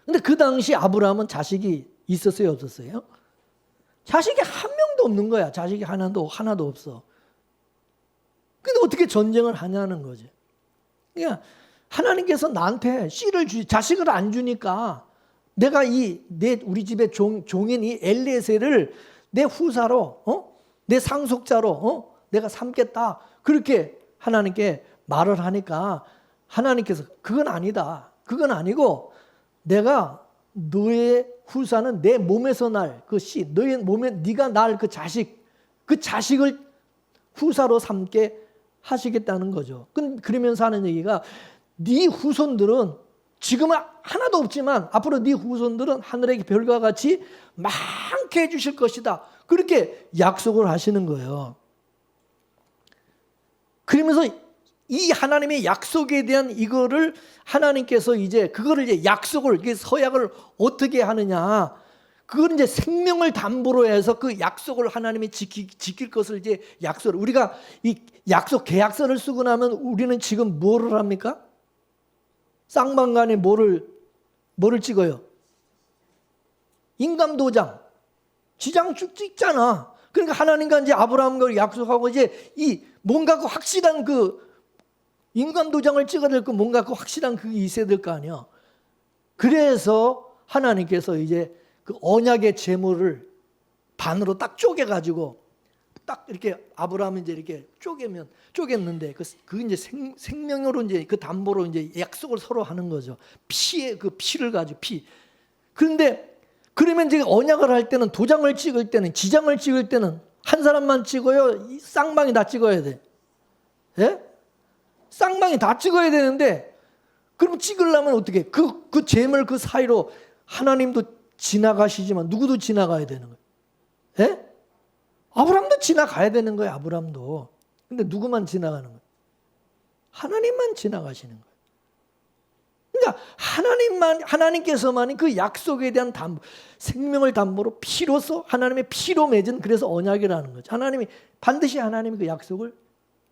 S1: 근데 그 당시 아브라함은 자식이 있었어요, 없었어요? 자식이 한 명도 없는 거야. 자식이 하나도 없어. 근데 어떻게 전쟁을 하냐는 거지. 그러니까 하나님께서 나한테 씨를 자식을 안 주니까 내가 우리 집의 종인 이 엘리에셀을 내 후사로, 내 상속자로, 내가 삼겠다. 그렇게 하나님께 말을 하니까 하나님께서 그건 아니다. 그건 아니고 내가 너의 후사는 내 몸에서 날 그 씨, 너의 몸에 네가 날 그 자식을 후사로 삼게 하시겠다는 거죠. 그러면서 하는 얘기가 네 후손들은 지금은 하나도 없지만 앞으로 네 후손들은 하늘의 별과 같이 많게 해주실 것이다. 그렇게 약속을 하시는 거예요. 그러면서 이 하나님의 약속에 대한 이거를 하나님께서 이제 그거를 이제 약속을 서약을 어떻게 하느냐? 그걸 이제 생명을 담보로 해서 그 약속을 하나님이 지킬 것을 이제 약속을 우리가 이 약속 계약서를 쓰고 나면 우리는 지금 뭐를 합니까? 쌍방간에 뭐를 찍어요? 인감도장, 지장 쭉 찍잖아. 그러니까 하나님과 이제 아브라함과 약속하고 이제 이 뭔가 그 확실한 그 인감도장을 찍어야 될 거 뭔가 그 확실한 그게 있어야 될 거 아니야. 그래서 하나님께서 이제 그 언약의 제물을 반으로 딱 쪼개가지고 딱 이렇게 아브라함이 이제 이렇게 쪼갰는데 그 이제 생명으로 이제 그 담보로 이제 약속을 서로 하는 거죠. 그 피를 가지고 피. 그런데 그러면 이제 언약을 할 때는 도장을 찍을 때는 지장을 찍을 때는 한 사람만 찍어요. 쌍방이 다 찍어야 돼. 예? 쌍방이 다 찍어야 되는데 그럼 찍으려면 어떻게? 그 제물 그 사이로 하나님도 지나가시지만 누구도 지나가야 되는 거예요. 예? 아브라함도 지나가야 되는 거예요. 아브라함도. 근데 누구만 지나가는 거예요? 하나님만 지나가시는 거예요. 그러니까 하나님께서만이 그 약속에 대한 생명을 담보로 피로서 하나님의 피로 맺은 그래서 언약이라는 거죠. 반드시 하나님이 그 약속을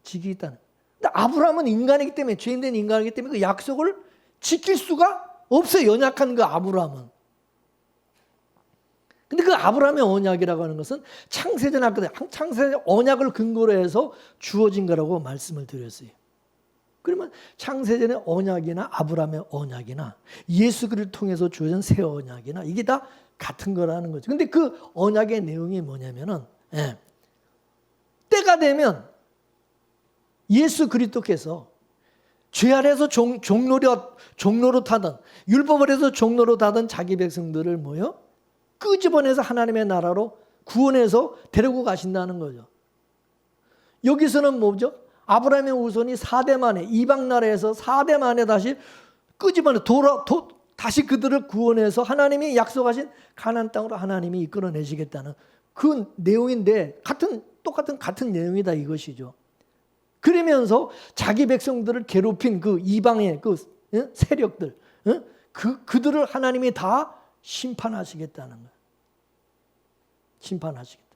S1: 지키겠다는 거예요. 근데 아브라함은 인간이기 때문에 죄인된 인간이기 때문에 그 약속을 지킬 수가 없어요. 연약한 그 아브라함은. 근데 그 아브라함의 언약이라고 하는 것은 창세전 언약을 근거로 해서 주어진 거라고 말씀을 드렸어요. 그러면 창세전의 언약이나 아브라함의 언약이나 예수 그리스도를 통해서 주어진 새 언약이나 이게 다 같은 거라는 거죠. 근데 그 언약의 내용이 뭐냐면은 때가 되면 예수 그리스도께서 죄 아래에서 종로로 타던 율법 아래에서 종로로 타던 자기 백성들을 끄집어내서 하나님의 나라로 구원해서 데리고 가신다는 거죠. 여기서는 뭐죠? 아브라함의 후손이 4대 만에 이방 나라에서 4대 만에 다시 끄집어내 다시 그들을 구원해서 하나님이 약속하신 가나안 땅으로 하나님이 이끌어내시겠다는 그 내용인데 같은 내용이다 이것이죠. 그러면서 자기 백성들을 괴롭힌 그 이방의 그 세력들 그들을 하나님이 다 심판하시겠다는 거예요. 심판하시겠다.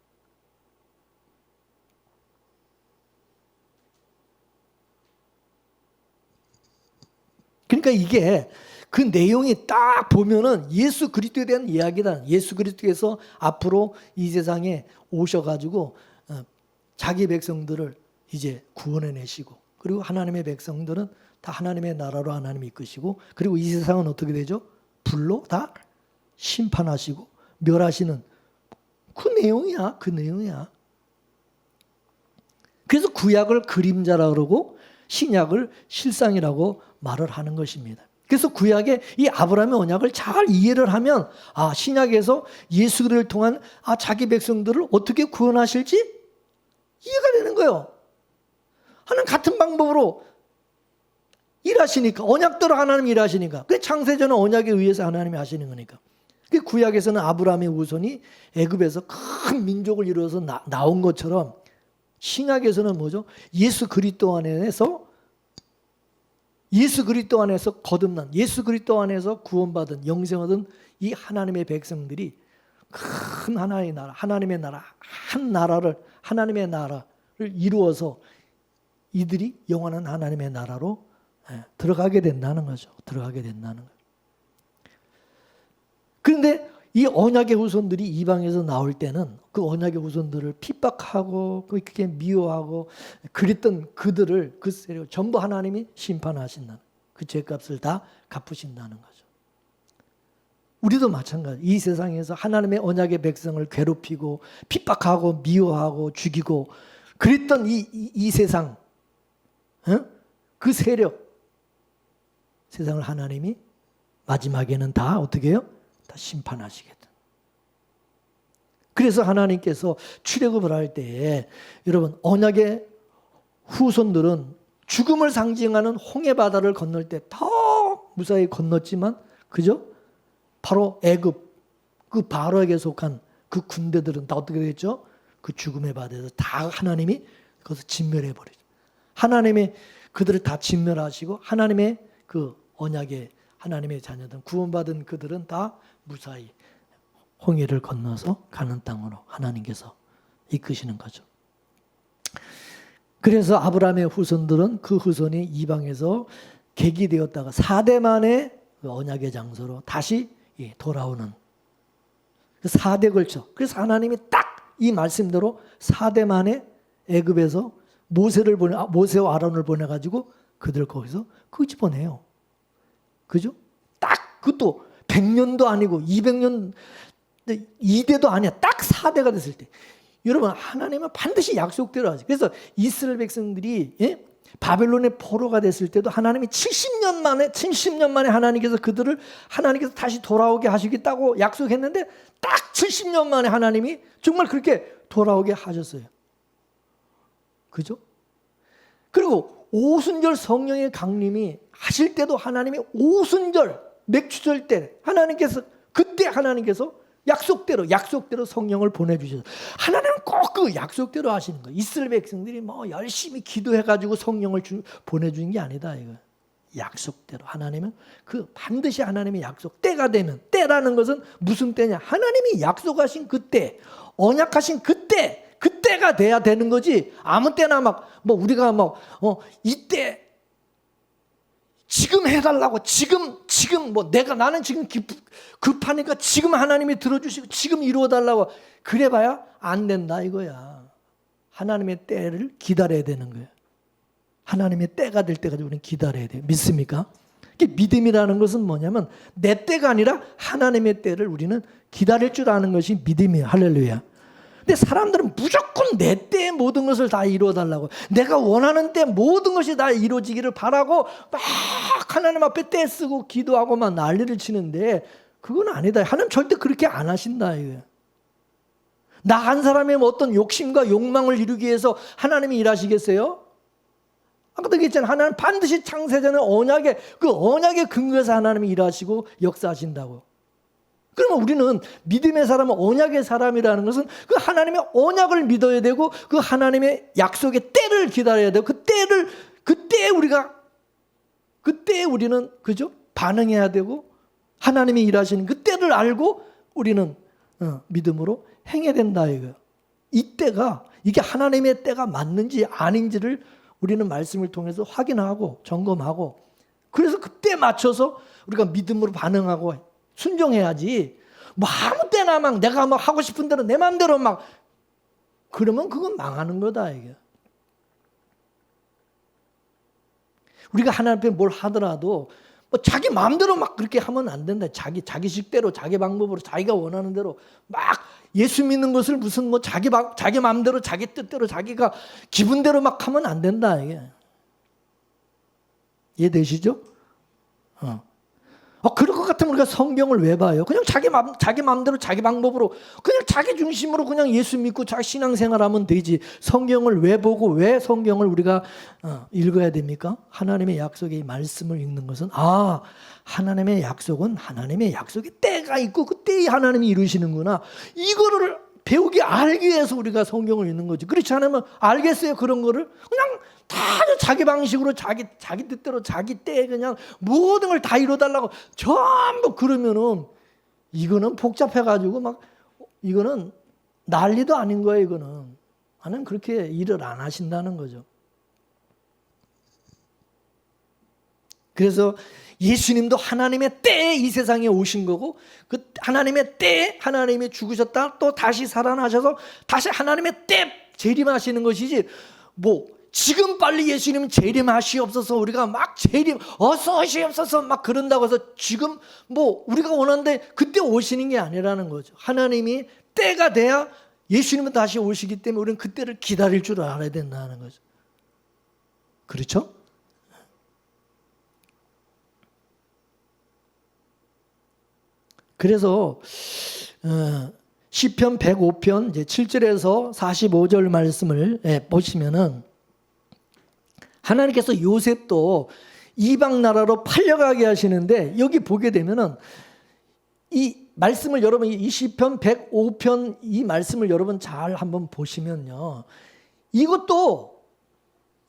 S1: 그러니까 이게 그 내용이 딱 보면은 예수 그리스도에 대한 이야기다. 예수 그리스도께서 앞으로 이 세상에 오셔가지고 자기 백성들을 이제 구원해 내시고, 그리고 하나님의 백성들은 다 하나님의 나라로 하나님이 이끄시고, 그리고 이 세상은 어떻게 되죠? 불로 다 심판하시고 멸하시는 그 내용이야. 그 내용이야. 그래서 구약을 그림자라 그러고 신약을 실상이라고 말을 하는 것입니다. 그래서 구약의 이 아브라함의 언약을 잘 이해를 하면 신약에서 예수 그리스도를 통한 자기 백성들을 어떻게 구원하실지 이해가 되는 거예요. 하나님 같은 방법으로 일하시니까, 언약대로 하나님이 일하시니까. 그 창세전은 언약에 의해서 하나님이 하시는 거니까. 그 구약에서는 아브라함의 후손이 애굽에서 큰 민족을 이루어서 나온 것처럼, 신약에서는 뭐죠? 예수 그리스도 안에서 거듭난, 예수 그리스도 안에서 구원받은, 영생하던 이 하나님의 백성들이 큰 하나의 나라, 하나님의 나라, 하나님의 나라를 이루어서 이들이 영원한 하나님의 나라로 들어가게 된다는 거죠. 들어가게 된다는 거예요. 그런데 이 언약의 후손들이 이방에서 나올 때는 그 언약의 후손들을 핍박하고 그렇게 미워하고 그랬던 그들을 전부 하나님이 심판하신다는, 그 죄값을 다 갚으신다는 거죠. 우리도 마찬가지. 이 세상에서 하나님의 언약의 백성을 괴롭히고 핍박하고 미워하고 죽이고 그랬던 이 세상, 그 세력, 세상을 하나님이 마지막에는 다 어떻게 해요? 다 심판하시겠다. 그래서 하나님께서 출애굽을 할 때에 여러분, 언약의 후손들은 죽음을 상징하는 홍해 바다를 건널 때 더 무사히 건넜지만, 그죠? 바로 애굽, 그 바로에게 속한 그 군대들은 다 어떻게 됐죠? 그 죽음의 바다에서 다 하나님이 그것을 진멸해 버리죠. 하나님이 그들을 다 진멸하시고, 하나님의 그 언약의 하나님의 자녀들, 구원받은 그들은 다 무사히 홍해를 건너서 가는 땅으로 하나님께서 이끄시는 거죠. 그래서 아브라함의 후손들은 그 후손이 이방에서 객이되었다가 4대 만에 그 언약의 장소로 다시 돌아오는, 그 4대 걸쳐. 그래서 하나님이 딱 이 말씀대로 4대 만에 애굽에서 모세와 아론을 보내가지고 그들 거기서 끄집어내요. 그죠? 딱 그것도 100년도 아니고 200년, 2대도 아니야. 딱 4대가 됐을 때. 여러분, 하나님은 반드시 약속대로 하죠. 그래서 이스라엘 백성들이 바벨론의 포로가 됐을 때도 하나님이 70년 만에 하나님께서 다시 돌아오게 하시겠다고 약속했는데 딱 70년 만에 하나님이 정말 그렇게 돌아오게 하셨어요. 그죠? 그리고 오순절 성령의 강림이 하실 때도 하나님이 오순절 맥주절 때 하나님께서 약속대로 성령을 보내주셔서 하나님은 꼭 그 약속대로 하시는 거예요. 이스라엘 백성들이 열심히 기도해가지고 성령을 보내주는 게 아니다. 이거 약속대로 하나님은 반드시 하나님의 약속 때가 되면, 때라는 것은 무슨 때냐? 하나님이 약속하신 그때, 언약하신 그때가 돼야 되는 거지. 아무 때나 우리가 이때 지금 해달라고 지금 나는 지금 급하니까 지금 하나님이 들어주시고 지금 이루어달라고 그래봐야 안 된다 이거야. 하나님의 때를 기다려야 되는 거예요. 하나님의 때가 될 때까지 우리는 기다려야 돼요. 믿습니까? 믿음이라는 것은 뭐냐면 내 때가 아니라 하나님의 때를 우리는 기다릴 줄 아는 것이 믿음이에요. 할렐루야. 근데 사람들은 무조건 내 때에 모든 것을 다 이루어달라고, 내가 원하는 때 모든 것이 다 이루어지기를 바라고 막 하나님 앞에 때 쓰고 기도하고 막 난리를 치는데 그건 아니다. 하나님 절대 그렇게 안 하신다 이거예요. 나 한 사람의 어떤 욕심과 욕망을 이루기 위해서 하나님이 일하시겠어요? 아까도 얘기했잖아요. 하나님 반드시 창세전에 언약의 근거에서 하나님이 일하시고 역사하신다고. 그러면 우리는 믿음의 사람은 언약의 사람이라는 것은 그 하나님의 언약을 믿어야 되고 그 하나님의 약속의 때를 기다려야 되고 그때에 우리는 그죠? 반응해야 되고 하나님이 일하시는 그 때를 알고 우리는 믿음으로 행해야 된다 이거. 이 때가 이게 하나님의 때가 맞는지 아닌지를 우리는 말씀을 통해서 확인하고 점검하고 그래서 그때 맞춰서 우리가 믿음으로 반응하고 순종해야지. 뭐 아무 때나 막 내가 뭐 하고 싶은 대로 내 마음대로 막 그러면 그건 망하는 거다 이게. 우리가 하나님 앞에 뭘 하더라도 뭐 자기 마음대로 막 그렇게 하면 안 된다. 자기 식대로 자기 방법으로 자기가 원하는 대로 막 예수 믿는 것을 무슨 뭐 자기 마음대로 자기 뜻대로 자기가 기분대로 막 하면 안 된다 이게. 이해되시죠? 그럴 것 같으면 우리가 성경을 왜 봐요? 그냥 자기 마음대로 자기 방법으로 그냥 자기 중심으로 그냥 예수 믿고 자기 신앙생활하면 되지. 성경을 왜 보고 왜 성경을 우리가 읽어야 됩니까? 하나님의 약속의 말씀을 읽는 것은 하나님의 약속은 하나님의 약속의 때가 있고 그 때에 하나님이 이루시는구나. 이거를 배우기 알기 위해서 우리가 성경을 읽는 거지. 그렇지 않으면 알겠어요 그런 거를? 그냥 다 자기 방식으로 자기 뜻대로 자기 때에 그냥 모든 걸 다 이뤄달라고 전부 그러면은 이거는 복잡해가지고 막 이거는 난리도 아닌 거예요. 이거는 하나님 그렇게 일을 안 하신다는 거죠. 그래서 예수님도 하나님의 때에 이 세상에 오신 거고 그 하나님의 때에 하나님이 죽으셨다 또 다시 살아나셔서 다시 하나님의 때 재림하시는 것이지 뭐 지금 빨리 예수님 재림하시옵소서 우리가 막 재림 어서 오시옵소서 막 그런다고 해서 지금 뭐 우리가 원하는데 그때 오시는 게 아니라는 거죠. 하나님이 때가 돼야 예수님은 다시 오시기 때문에 우리는 그때를 기다릴 줄 알아야 된다는 거죠. 그렇죠? 그래서 시편 105편 이제 7절에서 45절 말씀을 보시면은 하나님께서 요셉도 이방 나라로 팔려가게 하시는데 여기 보게 되면은 이 말씀을 여러분 이 시편 105편 이 말씀을 여러분 잘 한번 보시면요. 이것도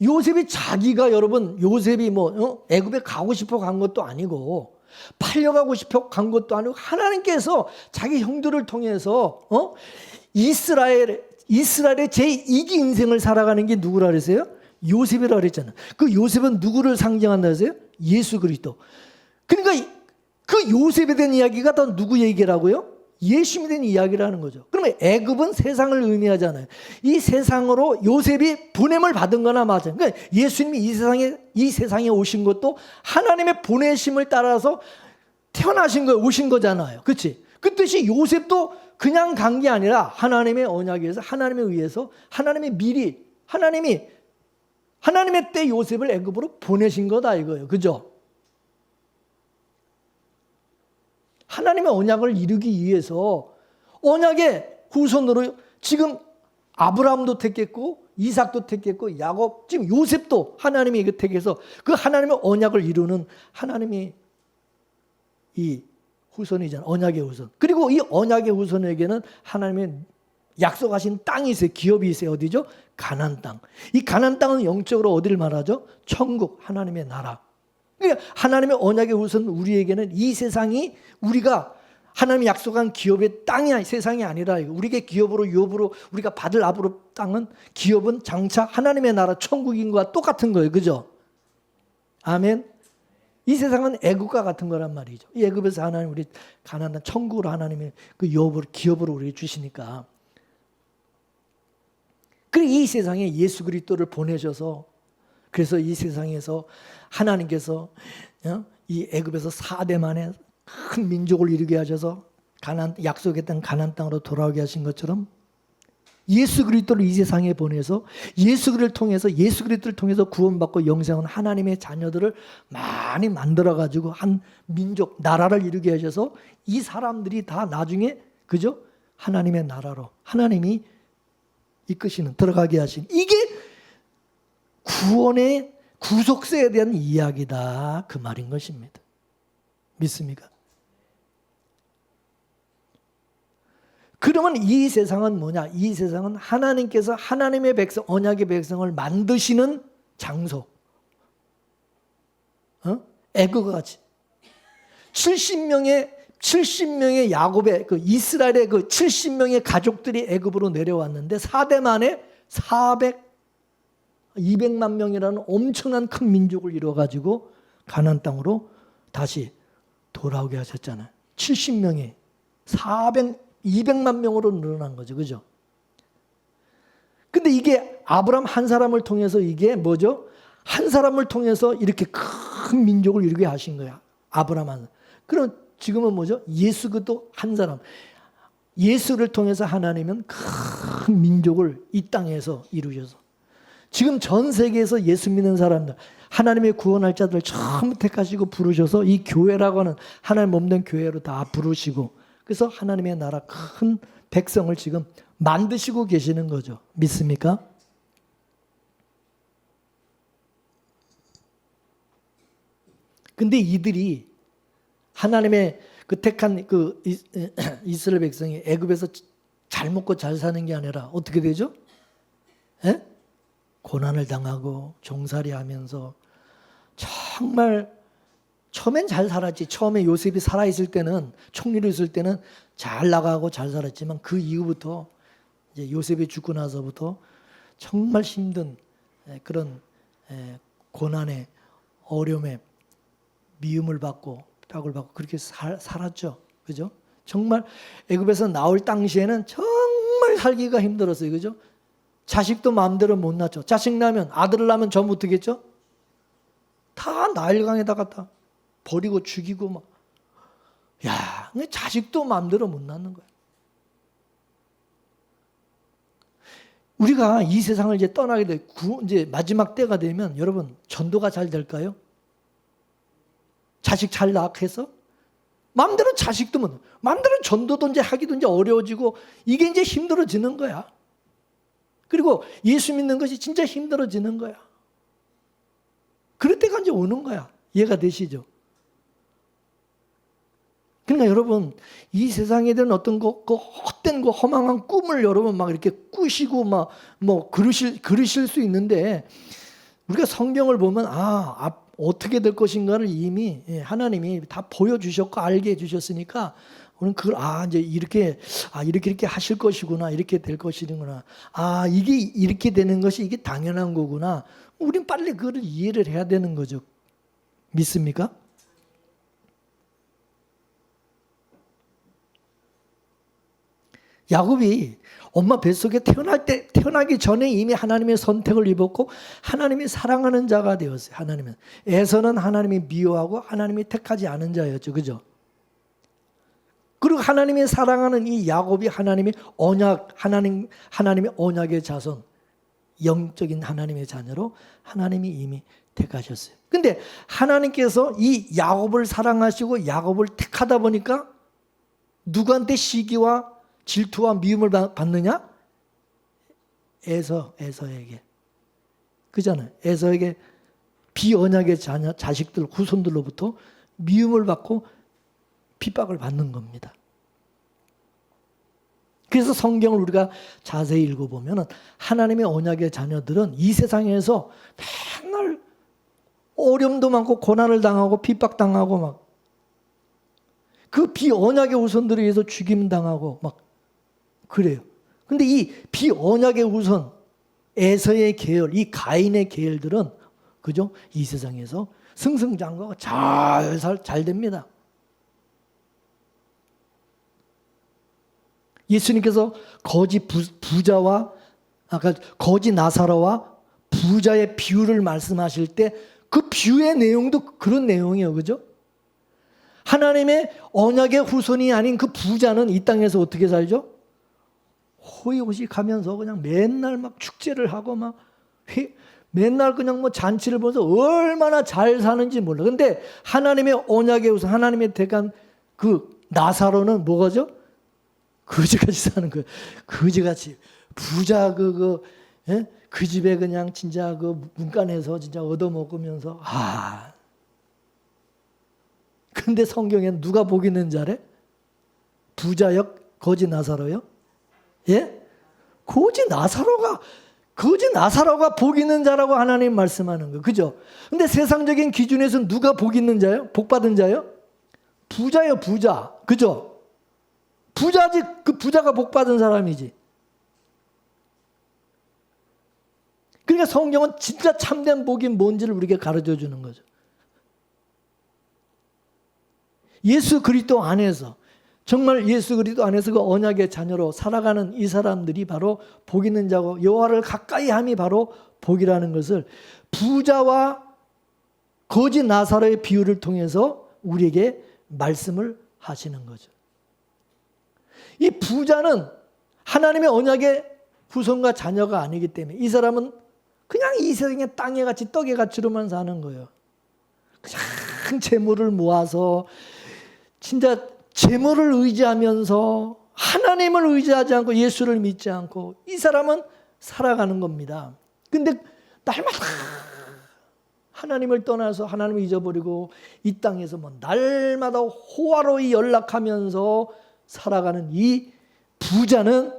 S1: 요셉이 자기가 여러분 요셉이 뭐 애굽에 가고 싶어 간 것도 아니고 팔려가고 싶어 간 것도 아니고 하나님께서 자기 형들을 통해서 이스라엘의 제2기 인생을 살아가는 게 누구라 그랬어요? 요셉이라고 그랬잖아요. 그 요셉은 누구를 상징한다 했어요? 예수 그리스도. 그러니까 그 요셉에 대한 이야기가 또 누구 얘기라고요? 예수님에 대한 이야기라는 거죠. 그러면 애굽은 세상을 의미하잖아요. 이 세상으로 요셉이 보냄을 받은 거나 맞아요. 그러니까 예수님이 이 세상에 오신 것도 하나님의 보내심을 따라서 태어나신 거예요. 오신 거잖아요. 그렇지? 그 뜻이 요셉도 그냥 간 게 아니라 하나님의 언약에 의해서 하나님에 의해서 하나님의 미리 하나님의 때 요셉을 애굽으로 보내신 거다 이거예요. 그죠? 하나님의 언약을 이루기 위해서 언약의 후손으로 지금 아브라함도 택했고 이삭도 택했고 야곱 지금 요셉도 하나님이 이거 택해서 그 하나님의 언약을 이루는 하나님이 이 후손이잖아요. 언약의 후손. 그리고 이 언약의 후손에게는 하나님의 약속하신 땅이 있어요. 기업이 있어요. 어디죠? 가나안 땅. 이 가나안 땅은 영적으로 어디를 말하죠? 천국, 하나님의 나라. 그러니까 하나님의 언약의 후손 우리에게는 이 세상이 우리가 하나님이 약속한 기업의 땅이 세상이 아니라 우리에게 기업으로 유업으로 우리가 받을 앞으로 땅은 기업은 장차 하나님의 나라 천국인 것과 똑같은 거예요. 그죠? 아멘. 이 세상은 애국과 같은 거란 말이죠. 이 애국에서 하나님 우리 가나안 땅 천국으로 하나님이 그 유업으로 기업으로 우리에게 주시니까. 그리고 이 세상에 예수 그리스도를 보내셔서 그래서 이 세상에서 하나님께서 이 애굽에서 4대 만에 큰 민족을 이루게 하셔서 약속했던 가나안 땅으로 돌아오게 하신 것처럼 예수 그리스도를 이 세상에 보내서 예수 그리스도를 통해서 구원받고 영생한 하나님의 자녀들을 많이 만들어 가지고 한 민족 나라를 이루게 하셔서 이 사람들이 다 나중에 그죠? 하나님의 나라로 하나님이 이끄시는 들어가게 하신 이게 구원의 구속세에 대한 이야기다 그 말인 것입니다. 믿습니까? 그러면 이 세상은 뭐냐? 이 세상은 하나님께서 하나님의 백성, 언약의 백성을 만드시는 장소. 애국과 같이 70 70명의 야곱의 그 이스라엘의 그 70명의 가족들이 애굽으로 내려왔는데 4대 만에 200만 명이라는 엄청난 큰 민족을 이루어가지고 가나안 땅으로 다시 돌아오게 하셨잖아요. 70명이 200만 명으로 늘어난 거죠. 그죠? 근데 이게 아브라함 한 사람을 통해서 이게 뭐죠? 한 사람을 통해서 이렇게 큰 민족을 이루게 하신 거야. 아브라함 한. 그럼 지금은 뭐죠? 예수 그도 한 사람. 예수를 통해서 하나님은 큰 민족을 이 땅에서 이루셔서 지금 전 세계에서 예수 믿는 사람들, 하나님의 구원할 자들 처음 택하시고 부르셔서 이 교회라고 하는 하나님 몸된 교회로 다 부르시고 그래서 하나님의 나라 큰 백성을 지금 만드시고 계시는 거죠. 믿습니까? 근데 이들이 하나님의 그 택한 그 이스라엘 백성이 애굽에서 잘 먹고 잘 사는 게 아니라 어떻게 되죠? 에? 고난을 당하고 종살이 하면서 정말 처음엔 잘 살았지. 처음에 요셉이 살아있을 때는 총리로 있을 때는 잘 나가고 잘 살았지만 그 이후부터 이제 요셉이 죽고 나서부터 정말 힘든 그런 고난의 어려움에 미움을 받고 핍박을 받고 그렇게 살았죠. 그죠? 정말 애굽에서 나올 당시에는 정말 살기가 힘들었어요. 그죠? 자식도 마음대로 못 낳죠. 자식 낳으면 아들을 낳으면 전 어떻겠죠? 다 나일강에다 갖다 버리고 죽이고 막. 야, 근데 자식도 마음대로 못 낳는 거야. 우리가 이 세상을 이제 떠나게 돼 이제 마지막 때가 되면 여러분 전도가 잘 될까요? 자식 잘 낳게해서 마음대로 자식도 못, 마음대로 전도도 이제 하기도 이제 어려워지고 이게 이제 힘들어지는 거야. 그리고 예수 믿는 것이 진짜 힘들어지는 거야. 그럴 때가 이제 오는 거야. 이해가 되시죠? 그러니까 여러분 이 세상에 대한 어떤 그 헛된 그 허망한 꿈을 여러분 막 이렇게 꾸시고 막 뭐 그러실 수 있는데 우리가 성경을 보면 어떻게 될 것인가를 이미 하나님이 다 보여주셨고 알게 해주셨으니까 우리는 그걸 이제 이렇게 하실 것이구나, 이렇게 될 것이구나, 이게 이렇게 되는 것이 이게 당연한 거구나. 우린 빨리 그걸 이해를 해야 되는 거죠. 믿습니까? 야곱이 엄마 뱃속에 태어나기 전에 이미 하나님의 선택을 입었고 하나님이 사랑하는 자가 되었어요. 하나님은 에서는 하나님이 미워하고 하나님이 택하지 않은 자였죠. 그죠? 그리고 하나님이 사랑하는 이 야곱이 하나님의 언약의 자손, 영적인 하나님의 자녀로 하나님이 이미 택하셨어요. 근데 하나님께서 이 야곱을 사랑하시고 야곱을 택하다 보니까 누구한테 시기와 질투와 미움을 받느냐? 에서에게. 그잖아요. 에서에게 비언약의 자식들, 후손들로부터 미움을 받고 핍박을 받는 겁니다. 그래서 성경을 우리가 자세히 읽어보면 하나님의 언약의 자녀들은 이 세상에서 맨날 어려움도 많고 고난을 당하고 핍박당하고 막 그 비언약의 후손들에 의해서 죽임당하고 막 그래요. 근데 이 비언약의 후손, 에서의 계열, 이 가인의 계열들은 그죠? 이 세상에서 승승장구하고 잘 됩니다. 예수님께서 거지 부자와 아까 거지 나사로와 부자의 비유를 말씀하실 때 그 비유의 내용도 그런 내용이에요. 그죠? 하나님의 언약의 후손이 아닌 그 부자는 이 땅에서 어떻게 살죠? 호의호식하면서 그냥 맨날 막 축제를 하고 막 맨날 그냥 뭐 잔치를 보면서 얼마나 잘 사는지 몰라. 근데 하나님의 언약의 후손, 하나님의 택한 그 나사로는 뭐가죠? 거지같이 사는 거예요. 거지같이 부자 그 집에 그냥 진짜 그 문간에서 진짜 얻어먹으면서 근데 성경에는 누가 복 있는 자래? 부자요? 거지 나사로요? 예? 거지 나사로가 복 있는 자라고 하나님 말씀하는 거. 그죠? 근데 세상적인 기준에서는 누가 복 있는 자요? 복 받은 자요? 부자예요, 부자. 그죠? 부자지, 그 부자가 복 받은 사람이지. 그러니까 성경은 진짜 참된 복이 뭔지를 우리에게 가르쳐 주는 거죠. 예수 그리스도 안에서, 정말 예수 그리스도 안에서 그 언약의 자녀로 살아가는 이 사람들이 바로 복 있는 자고 여호와를 가까이 함이 바로 복이라는 것을 부자와 거지 나사로의 비유를 통해서 우리에게 말씀을 하시는 거죠. 이 부자는 하나님의 언약의 후손과 자녀가 아니기 때문에 이 사람은 그냥 이 세상에 땅에 같이 떡에 같이로만 사는 거예요. 그냥 재물을 모아서 진짜 재물을 의지하면서 하나님을 의지하지 않고 예수를 믿지 않고 이 사람은 살아가는 겁니다. 근데 날마다 하나님을 떠나서 하나님을 잊어버리고 이 땅에서 뭐 날마다 호화로이 연락하면서 살아가는 이 부자는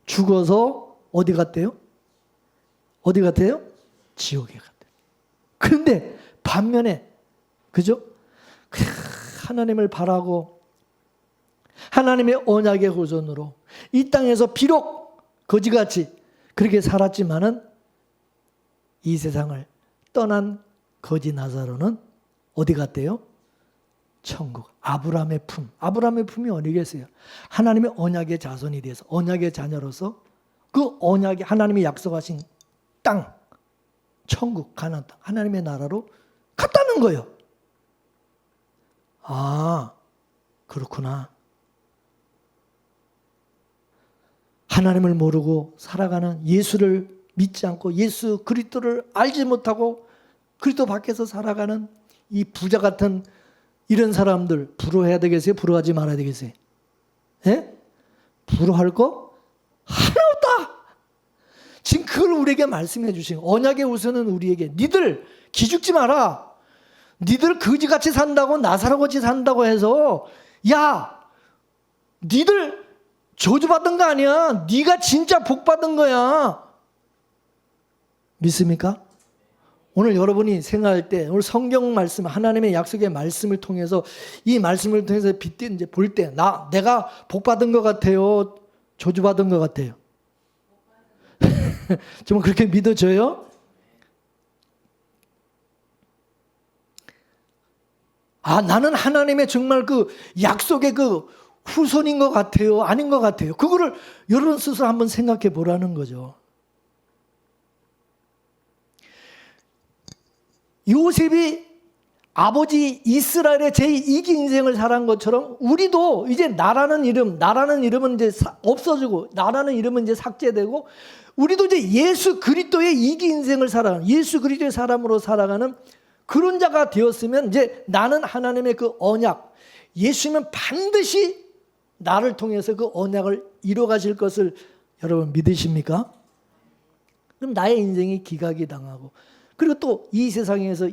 S1: 죽어서 어디 갔대요? 어디 갔대요? 지옥에 갔대요. 그런데 반면에 그죠? 하나님을 바라고 하나님의 언약의 후손으로 이 땅에서 비록 거지같이 그렇게 살았지만은 이 세상을 떠난 거지 나사로는 어디 갔대요? 천국. 아브라함의 품. 아브라함의 품이 어디겠어요? 하나님의 언약의 자손이 돼서 언약의 자녀로서 그 언약이 하나님이 약속하신 땅, 천국, 가나안 땅, 하나님의 나라로 갔다는 거예요. 아, 그렇구나. 하나님을 모르고 살아가는 예수를 믿지 않고 예수 그리스도를 알지 못하고 그리스도 밖에서 살아가는 이 부자 같은 이런 사람들 부러워해야 되겠어요? 부러워하지 말아야 되겠어요? 예? 부러워할 거 하나 없다. 지금 그걸 우리에게 말씀해 주신 언약의 우선은 우리에게 니들 기죽지 마라. 니들 거지같이 산다고 나사로같이 산다고 해서 야 니들 저주받은 거 아니야. 네가 진짜 복받은 거야. 믿습니까? 오늘 여러분이 생각할 때 오늘 성경 말씀 하나님의 약속의 말씀을 통해서 이 말씀을 통해서 빗대 이제 볼 때 내가 복받은 것 같아요. 저주받은 것 같아요. 정말 그렇게 믿어져요? 아, 나는 하나님의 정말 그 약속의 그 후손인 것 같아요? 아닌 것 같아요? 그거를 여러분 스스로 한번 생각해 보라는 거죠. 요셉이 아버지 이스라엘의 제2기 인생을 살아간 것처럼 우리도 이제 나라는 이름은 이제 없어지고 나라는 이름은 이제 삭제되고 우리도 이제 예수 그리스도의 2기 인생을 살아가는 예수 그리스도의 사람으로 살아가는 그런 자가 되었으면 이제 나는 하나님의 그 언약 예수님은 반드시 나를 통해서 그 언약을 이뤄 가실 것을 여러분 믿으십니까? 그럼 나의 인생이 기각이 당하고 그리고 또 이 세상에서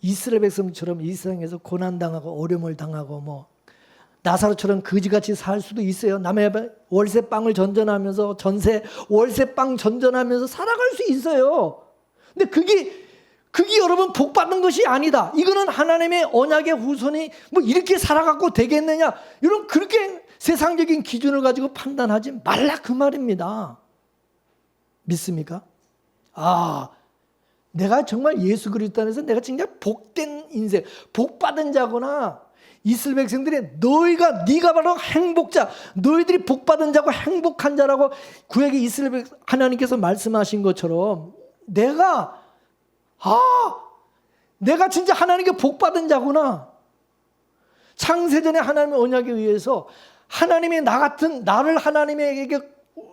S1: 이스라엘 백성처럼 이 세상에서 고난당하고 어려움을 당하고 뭐 나사로처럼 거지같이 살 수도 있어요. 남의 월세방을 전전하면서 월세방 전전하면서 살아갈 수 있어요. 근데 그게 여러분 복 받는 것이 아니다. 이거는 하나님의 언약의 후손이 뭐 이렇게 살아갖고 되겠느냐. 이런 그렇게 세상적인 기준을 가지고 판단하지 말라 그 말입니다. 믿습니까? 아, 내가 정말 예수 그리스도 안에서 내가 진짜 복된 인생, 복 받은 자구나. 이스라엘 백성들이 네가 바로 행복자, 너희들이 복 받은 자고 행복한 자라고 구약의 이스라엘 하나님께서 말씀하신 것처럼 내가 진짜 하나님께 복 받은 자구나. 창세전에 하나님의 언약에 의해서 하나님이 나를 하나님에게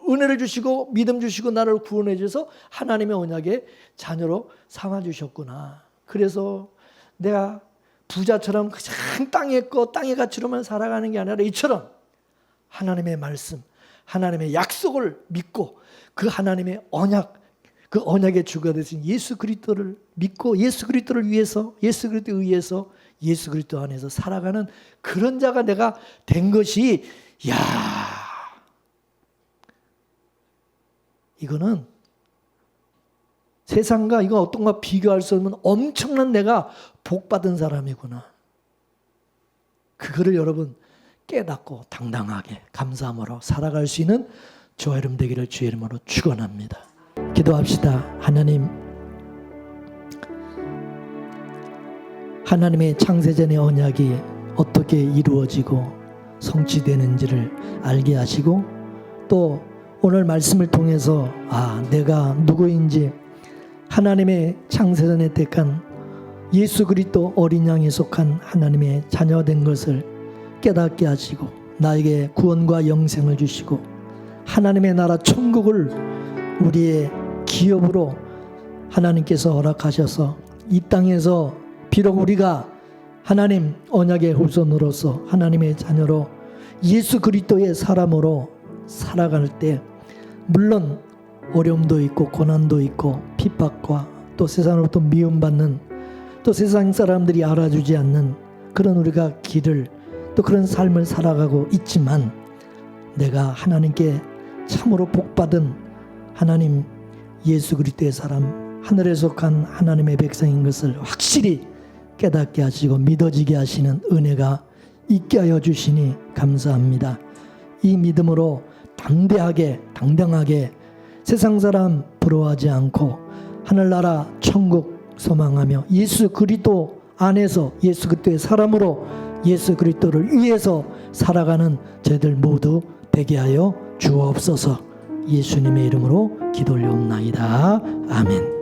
S1: 은혜를 주시고 믿음 주시고 나를 구원해 주셔서 하나님의 언약의 자녀로 삼아 주셨구나. 그래서 내가 부자처럼 그냥 땅의 가치로만 살아가는 게 아니라 이처럼 하나님의 말씀, 하나님의 약속을 믿고 그 하나님의 언약, 그 언약의 주가 되신 예수 그리스도를 믿고 예수 그리스도를 위해서 예수 그리스도에 의해서 예수 그리스도 안에서 살아가는 그런 자가 내가 된 것이 이거는 세상과 이거 어떤 것과 비교할 수 없는 엄청난 내가 복받은 사람이구나. 그거를 여러분 깨닫고 당당하게 감사함으로 살아갈 수 있는 저와 여러분 되기를 주의 이름으로 축원합니다. 기도합시다. 하나님의 창세전의 언약이 어떻게 이루어지고 성취되는지를 알게 하시고, 또 오늘 말씀을 통해서 내가 누구인지 하나님의 창세전에 택한 예수 그리스도 어린 양에 속한 하나님의 자녀된 것을 깨닫게 하시고, 나에게 구원과 영생을 주시고 하나님의 나라 천국을 우리의 기업으로 하나님께서 허락하셔서 이 땅에서 비록 우리가 하나님 언약의 후손으로서 하나님의 자녀로 예수 그리스도의 사람으로 살아갈 때, 물론 어려움도 있고 고난도 있고 핍박과 또 세상으로부터 미움받는, 또 세상 사람들이 알아주지 않는 그런 우리가 길을, 또 그런 삶을 살아가고 있지만, 내가 하나님께 참으로 복받은 하나님 예수 그리스도의 사람, 하늘에 속한 하나님의 백성인 것을 확실히 깨닫게 하시고 믿어지게 하시는 은혜가 있게 하여 주시니 감사합니다. 이 믿음으로 담대하게 당당하게 세상 사람 부러워하지 않고 하늘나라 천국 소망하며 예수 그리스도 안에서 예수 그리스도의 사람으로 예수 그리스도를 위해서 살아가는 저희들 모두 되게 하여 주옵소서. 예수님의 이름으로 기도 올려옵나이다. 아멘.